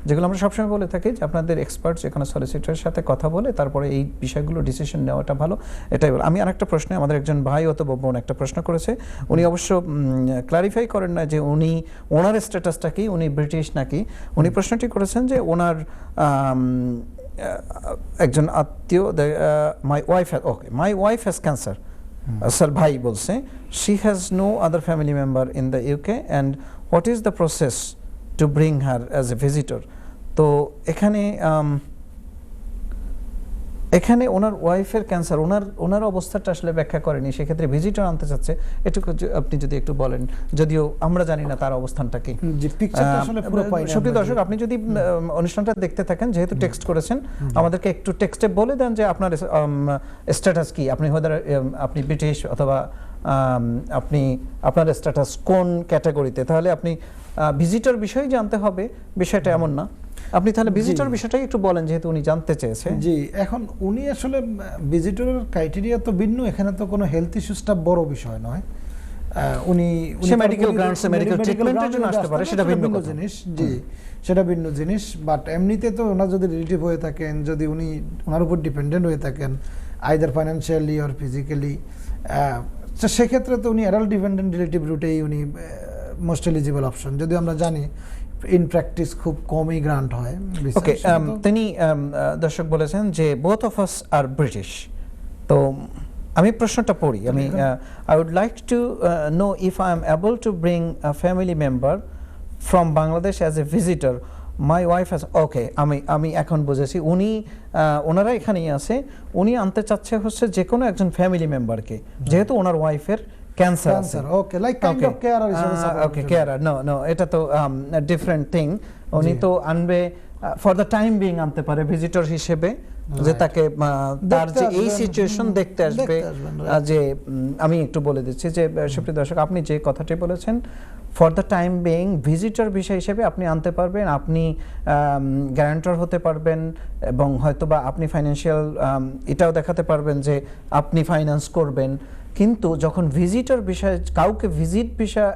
যেগুলো আমরা সবসময় বলে থাকি যে আপনাদের এক্সপার্ট যেখানে সলিসিটরের সাথে কথা বলে তারপরে এই বিষয়গুলো ডিসিশন নেওয়াটা ভালো, এটাই বল। আমি আরেকটা প্রশ্নে আমাদের একজন ভাই অথবা বোন একটা প্রশ্ন করেছে, উনি অবশ্য ক্লারিফাই করেন না যে ওনার স্ট্যাটাসটা কি, উনি ব্রিটিশ নাকি। উনি প্রশ্নটি করেছেন যে ওনার একজন আত্মীয় মাই ওয়াইফ হ্যাজ ক্যান্সার। স্যার ভাই বলছে she has no other family member in the UK and what is the process to bring her as a visitor? তো এখানে ওনার ওয়াইফের ক্যান্সার, ওনার অবস্থাটা আসলে ব্যাখ্যা করেনি, সেক্ষেত্রে ভিজিটর আনতে চাচ্ছে। এটুকু আপনি যদি একটু বলেন, যদিও আমরা জানি না তার অবস্থানটা কি। সুপ্রিয় দর্শক, আপনি যদি অনুষ্ঠানটা দেখতে থাকেন, যেহেতু টেক্সট করেছেন, আমাদেরকে একটু টেক্সটে বলে দেন যে আপনার স্ট্যাটাস কি, আপনি ব্রিটিশ অথবা আপনার স্ট্যাটাস কোন ক্যাটাগরিতে। তাহলে আপনি ভিজিটর বিষয় জানতে হবে, বিষয়টা এমন না। আপনি তাহলে ভিজিটর বিষয়টাই একটু বলেন, যেহেতু উনি জানতে চেয়েছে। জি, এখন উনি আসলে ভিজিটরের ক্রাইটেরিয়া তো ভিন্ন, এখানে তো কোনো হেলথ ইস্যুসটা বড় বিষয় নয়। উনি মেডিকেল গ্রাউন্ডসে মেডিকেল ট্রিটমেন্টের জন্য আসতে পারে, সেটা ভিন্ন জিনিস। জি, সেটা ভিন্ন জিনিস। বাট এমনিতে তো ওনার যদি রিলেটিভ হয়ে থাকেন, যদি উনি ওনার উপর ডিপেন্ডেন্ট হয়ে থাকেন আইদার ফাইন্যান্সিয়ালি অর ফিজিক্যালি, সেক্ষেত্রে তো উনি অ্যাডাল্ট ডিপেন্ডেন্ট রিলেটিভ রুটেই উনি মোস্ট এলিজিবল অপশন। যদি আমরা জানি ইন প্র্যাকটিস খুব কমই গ্রান্ট হয়। ওকে, তিনি দর্শক বলেছেন যে both of us are British. তো আমি প্রশ্নটা পড়ি। আমি I would like to know if I am able to bring a family member from Bangladesh as a visitor. My wife has, okay, আমি এখন বুঝেছি, ওনারা এখানেই আছে, উনি আনতে চাচ্ছে হচ্ছে যে কোনো একজন ফ্যামিলি মেম্বারকে, যেহেতু ওনার ওয়াইফের ক্যান্সার আছে। ওকে, লাইক কাইন্ড অফ কেয়ারার হিসেবে। ওকে, কেয়ারার, নো এটা তো ডিফারেন্ট থিং। উনি তো আনবে ফর দ্য টাইম বিং, আনতে পারে ভিজিটর হিসেবে, যে তাকে তার যে এই সিচুয়েশন দেখতে আসবে। যে আমি একটু বলে দিচ্ছি যে সুপ্রিয় দর্শক, আপনি যে কথাটি বলেছেন for the time being visitor visa হিসেবে আপনি আনতে পারবেন, আপনি গ্যারান্টর হতে পারবেন এবং হয়তোবা আপনি ফাইন্যান্সিয়াল এটাও দেখাতে পারবেন যে আপনি ফাইন্যান্স করবেন। কিন্তু যখন ভিজিটর ভিসা কাউকে ভিজিট ভিসা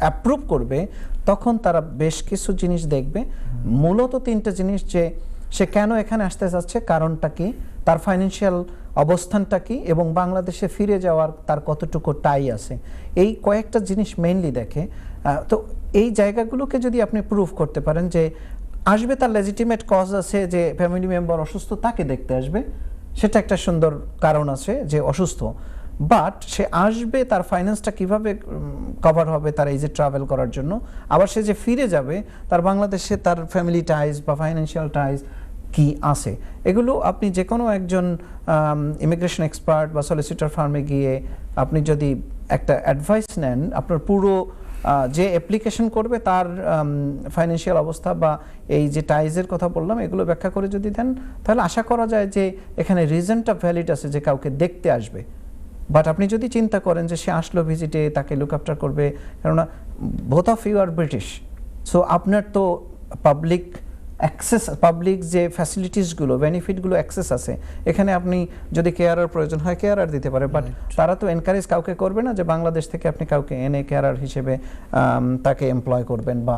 অ্যাপ্রুভ করবে তখন তারা বেশ কিছু জিনিস দেখবে, মূলত 3টা জিনিস, যে সে কেন এখানে আসতে চাচ্ছে, কারণটা কি, তার ফাইন্যান্সিয়াল অবস্থানটা কি এবং বাংলাদেশে ফিরে যাওয়ার তার কতটুকু টাই আছে, এই কয়েকটা জিনিস মেইনলি দেখে। তো এই জায়গাগুলোকে যদি আপনি প্রুভ করতে পারেন যে আসবে, তার লেজিটিমেট কজ আছে যে ফ্যামিলি মেম্বার অসুস্থ, তাকে দেখতে আসবে, সেটা একটা সুন্দর কারণ আছে যে অসুস্থ, বাট সে আসবে তার ফাইন্যান্সটা কিভাবে কভার হবে তার এই যে ট্রাভেল করার জন্য, আবার সে যে ফিরে যাবে তার বাংলাদেশে তার ফ্যামিলি টাইজ বা ফাইন্যান্সিয়াল টাইজ কি আছে, এগুলো আপনি যে কোনো একজন ইমিগ্রেশন এক্সপার্ট বা সলিসিটর ফার্মে গিয়ে আপনি যদি একটা অ্যাডভাইস নেন, আপনার পুরো যে অ্যাপ্লিকেশন করবে তার ফাইন্যান্সিয়াল অবস্থা বা এই যে টাইজের কথা বললাম এগুলো ব্যাখ্যা করে যদি দেন, তাহলে আশা করা যায় যে এখানে রিজনটা ভ্যালিড আছে যে কাউকে দেখতে আসবে। বাট আপনি যদি চিন্তা করেন যে সে আসলো ভিজিটে, তাকে লুক আফটার করবে, কেননা both of you are British, so আপনার তো পাবলিক অ্যাক্সেস, পাবলিক যে ফ্যাসিলিটিসগুলো, বেনিফিটগুলো অ্যাক্সেস আছে, এখানে আপনি যদি কেয়ারার প্রয়োজন হয় কেয়ারার দিতে পারে, বাট তারা তো এনকারেজ কাউকে করবে না যে বাংলাদেশ থেকে আপনি কাউকে এনে কেয়ারার হিসেবে তাকে এমপ্লয় করবেন বা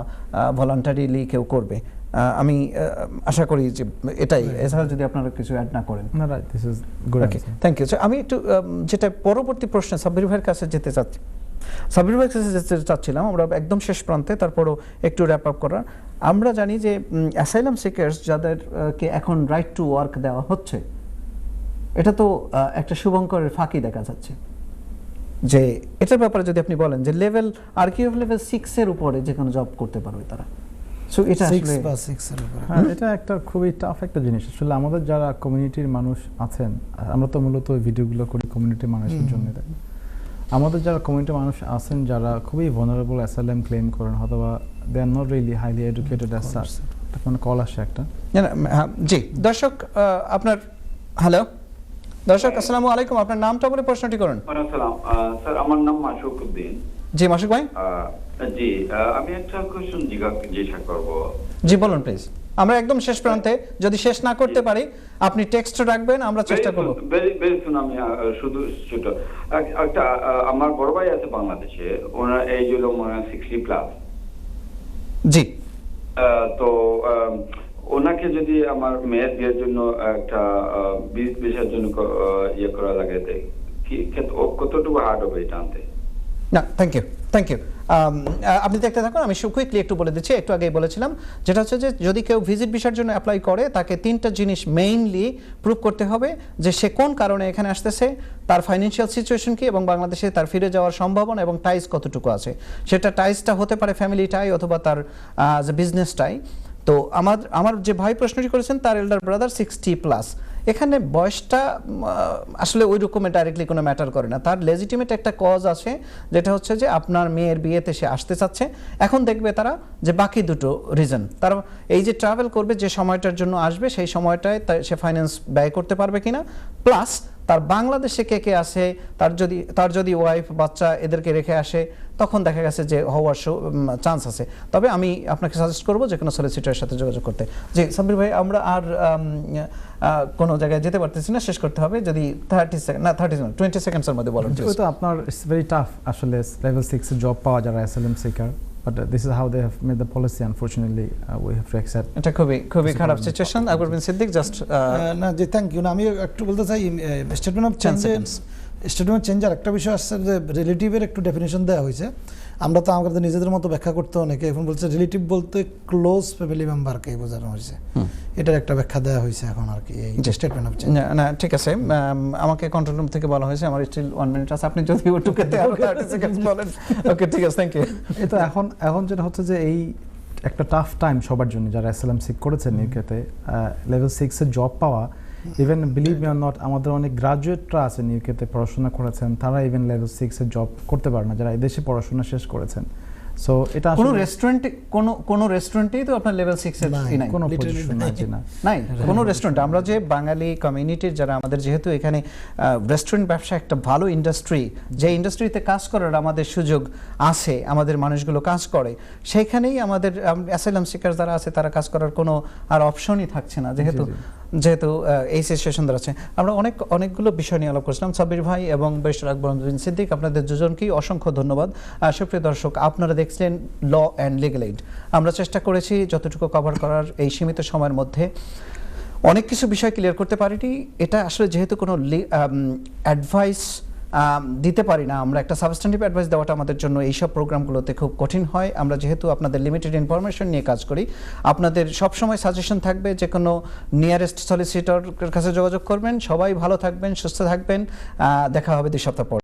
ভলান্টারিলি কেউ করবে। আমি আশা করি যে এটাই, এছাড়া যদি আপনারা কিছু অ্যাড না করেন। না, right, this is good. Okay, thank you. আমি একটু যেটা পরবর্তী প্রশ্নে সাব্বির ভাইয়ের কাছে যেতে চাচ্ছি, সাব্বির ভাইয়ের কাছে যেতে চাচ্ছিলাম, আমরা একদম শেষ প্রান্তে, তারপরও একটু র্যাপ আপ করার। আমরা জানি যে অ্যাসাইলাম সিকার্স যাদেরকে এখন রাইট টু ওয়ার্ক দেওয়া হচ্ছে, এটা তো একটা শুভঙ্করের ফাঁকি দেখা যাচ্ছে, যে এটার ব্যাপারে যদি আপনি বলেন যে লেভেল আরকিউএফ লেভেল 6 এর উপরে যে কোনো জব করতে পারবে তারা, সো এটা আসলে হ্যাঁ, এটা একটা খুবই টাফ একটা জিনিস। আসলে আমাদের যারা কমিউনিটির মানুষ আছেন, আমরা তো মূলত ভিডিওগুলো করি কমিউনিটির মানুষের জন্য, আমাদের যারা কমিউনিটির মানুষ আছেন যারা খুবই ভালনারেবল অ্যাসাইলাম ক্লেম করেন, অথবা they are not really highly educated as such, তখন কল আসে একটা। জি দর্শক, আপনার হ্যালো দর্শক, আসসালামু আলাইকুম, আপনার নামটা বলে প্রশ্নটি করুন। স্যার, আমার নাম মাসুক উদ্দিন। জি মাসুক ভাই। জি, আমি একটা কোশ্চেন জিজ্ঞাসা করব। জি বলুন প্লিজ, আমরা একদম শেষ প্রান্তে, যদি শেষ না করতে পারি আপনি টেক্সট রাখবেন, আমরা চেষ্টা করব। আমি শুধু ছোট একটা, আমার বড় ভাই আছে বাংলাদেশে, ওনার এজ হলো 60+। জি, তো ওনাকে যদি আমার মেয়ের বিয়ের জন্য একটা বিষয়ের জন্য ইয়ে করা লাগে, কতটুকু হার্ড হবে এটা আনতে? না, থ্যাংক ইউ, থ্যাংক ইউ। আপনি দেখতে থাকুন, আমি কুইকলি একটু বলে দিচ্ছি, একটু আগেই বলেছিলাম, যেটা হচ্ছে যে যদি কেউ ভিজিট ভিসার জন্য অ্যাপ্লাই করে তাকে 3টা জিনিস মেইনলি প্রুভ করতে হবে, যে সে কোন কারণে এখানে আসতেছে, তার ফাইন্যান্সিয়াল সিচুয়েশন কি এবং বাংলাদেশে তার ফিরে যাওয়ার সম্ভাবনা এবং টাইজ কতটুকু আছে। সেটা টাইজটা হতে পারে ফ্যামিলি টাই অথবা তার যে বিজনেস টাই। তো আমার যে ভাই প্রশ্নটি করেছেন তার এল্ডার ব্রাদার 60+, এখানে বয়সটা আসলে ওই রকমের ডাইরেক্টলি কোনো ম্যাটার করে না, তার লেজিটিমেট একটা কজ আছে, যেটা হচ্ছে যে আপনার মেয়ের বিয়েতে সে আসতে চাচ্ছে। এখন দেখবে তারা যে বাকি দুটো রিজন, তারা এই যে ট্রাভেল করবে যে সময়টার জন্য আসবে, সেই সময়টায় সে ফাইন্যান্স ব্যয় করতে পারবে কিনা, প্লাস তার বাংলাদেশে কে কে আসে, তার যদি ওয়াইফ বাচ্চা এদেরকে রেখে আসে, তখন দেখা গেছে যে হওয়ার চান্স আছে। তবে আমি আপনাকে সাজেস্ট করবো যে কোনো সলিসিটরের সাথে যোগাযোগ করতে। জি সাব্বির ভাই, আমরা আর কোনো জায়গায় যেতে পারতেছি না, শেষ করতে হবে। যদি 20 সেকেন্ডসের মধ্যে বলেন। ওই তো আপনার ইটস ভেরি টাফ আসলে লেভেল 6 এ জব পাওয়া যারা asylum seeker, but this is how they have made the policy. Unfortunately, we have to accept. এটা খুবই খারাপ সিচুয়েশন। আকবর বিন সিদ্দিক, জাস্ট না জি, থ্যাংক ইউ। না, আমি একটু বলতে চাই, স্টেটমেন্ট অফ চেঞ্জের একটা বিষয় আসছে যে রিলেটিভের একটু ডেফিনেশন দেওয়া হয়েছে। আমরা তো আমাদের নিজেদের মতো ব্যাখ্যা করতে অনেকে এখন বলছে রিলেটিভ বলতে ক্লোজ ফ্যামিলি মেম্বারকেই বোঝানো হয়েছে, এটার একটা ব্যাখ্যা দেওয়া হয়েছে এখন আর কি এই স্টেটমেন্ট অফ চেঞ্জ। না ঠিক আছে, আমাকে কন্ট্রোল রুম থেকে বলা হয়েছে, আমার স্টিল 1 মিনিট আছে, আপনি যদি ওটুকুতে 30 সেকেন্ড বলেন। ওকে ঠিক আছে, থ্যাংক ইউ। এটা এখন যেটা হচ্ছে যে এই একটা টাফ টাইম সবার জন্য যারা অ্যাসাইলাম সিক করেছেন ইউকেতে, লেভেল 6 এর জব পাওয়া, even believe me or not, আমাদের অনেক গ্রাজুয়েটরা আছেন ইউকেতে পড়াশোনা করেছেন, তারা ইভেন লেভেল 6 এর জব করতে পারে না, যারা এদেশে পড়াশোনা শেষ করেছেন। সো এটা কোনো আসলে রেস্টুরেন্টে কোনো রেস্টুরেন্টেই তো আপনার লেভেল 6 এর নাই, নাই কোনো literally পজিশন নাই যে না নাই কোনো রেস্টুরেন্ট। আমরা যে বাঙালি কমিউনিটির যারা আমাদের যেহেতু এখানে রেস্টুরেন্ট ব্যবসা একটা ভালো ইন্ডাস্ট্রি, যে ইন্ডাস্ট্রিতে কাজ করার আমাদের সুযোগ আছে, আমাদের মানুষগুলো কাজ করে, সেইখানেই আমাদের অ্যাসাইলাম সিকার যারা আছে তারা কাজ করার কোনো আর অপশনই থাকছে না, যেহেতু এই সিচুয়েশন দাঁড়াচ্ছে। আমরা অনেকগুলো বিষয় নিয়ে আলাপ করছিলাম। সাব্বির ভাই এবং ব্যারিস্টার আকবর উদ্দিন সিদ্দিক, আপনাদের দুজনকেই অসংখ্য ধন্যবাদ। সুপ্রিয় দর্শক, আপনারা দেখছিলেন ল অ্যান্ড লিগ্যাল এইড। আমরা চেষ্টা করেছি যতটুকু কভার করার এই সীমিত সময়ের মধ্যে। অনেক কিছু বিষয় ক্লিয়ার করতে পারিনি, এটা আসলে যেহেতু কোনো অ্যাডভাইস দিতে পারি না আমরা, একটা সাবস্ট্যান্টিভ অ্যাডভাইস দেওয়াটা আমাদের জন্য এইসব প্রোগ্রামগুলোতে খুব কঠিন হয়। আমরা যেহেতু আপনাদের লিমিটেড ইনফরমেশন নিয়ে কাজ করি, আপনাদের সবসময় সাজেশন থাকবে যে কোনো নিয়ারেস্ট সলিসিটরের কাছে যোগাযোগ করবেন। সবাই ভালো থাকবেন, সুস্থ থাকবেন। দেখা হবে 2 সপ্তাহ পর।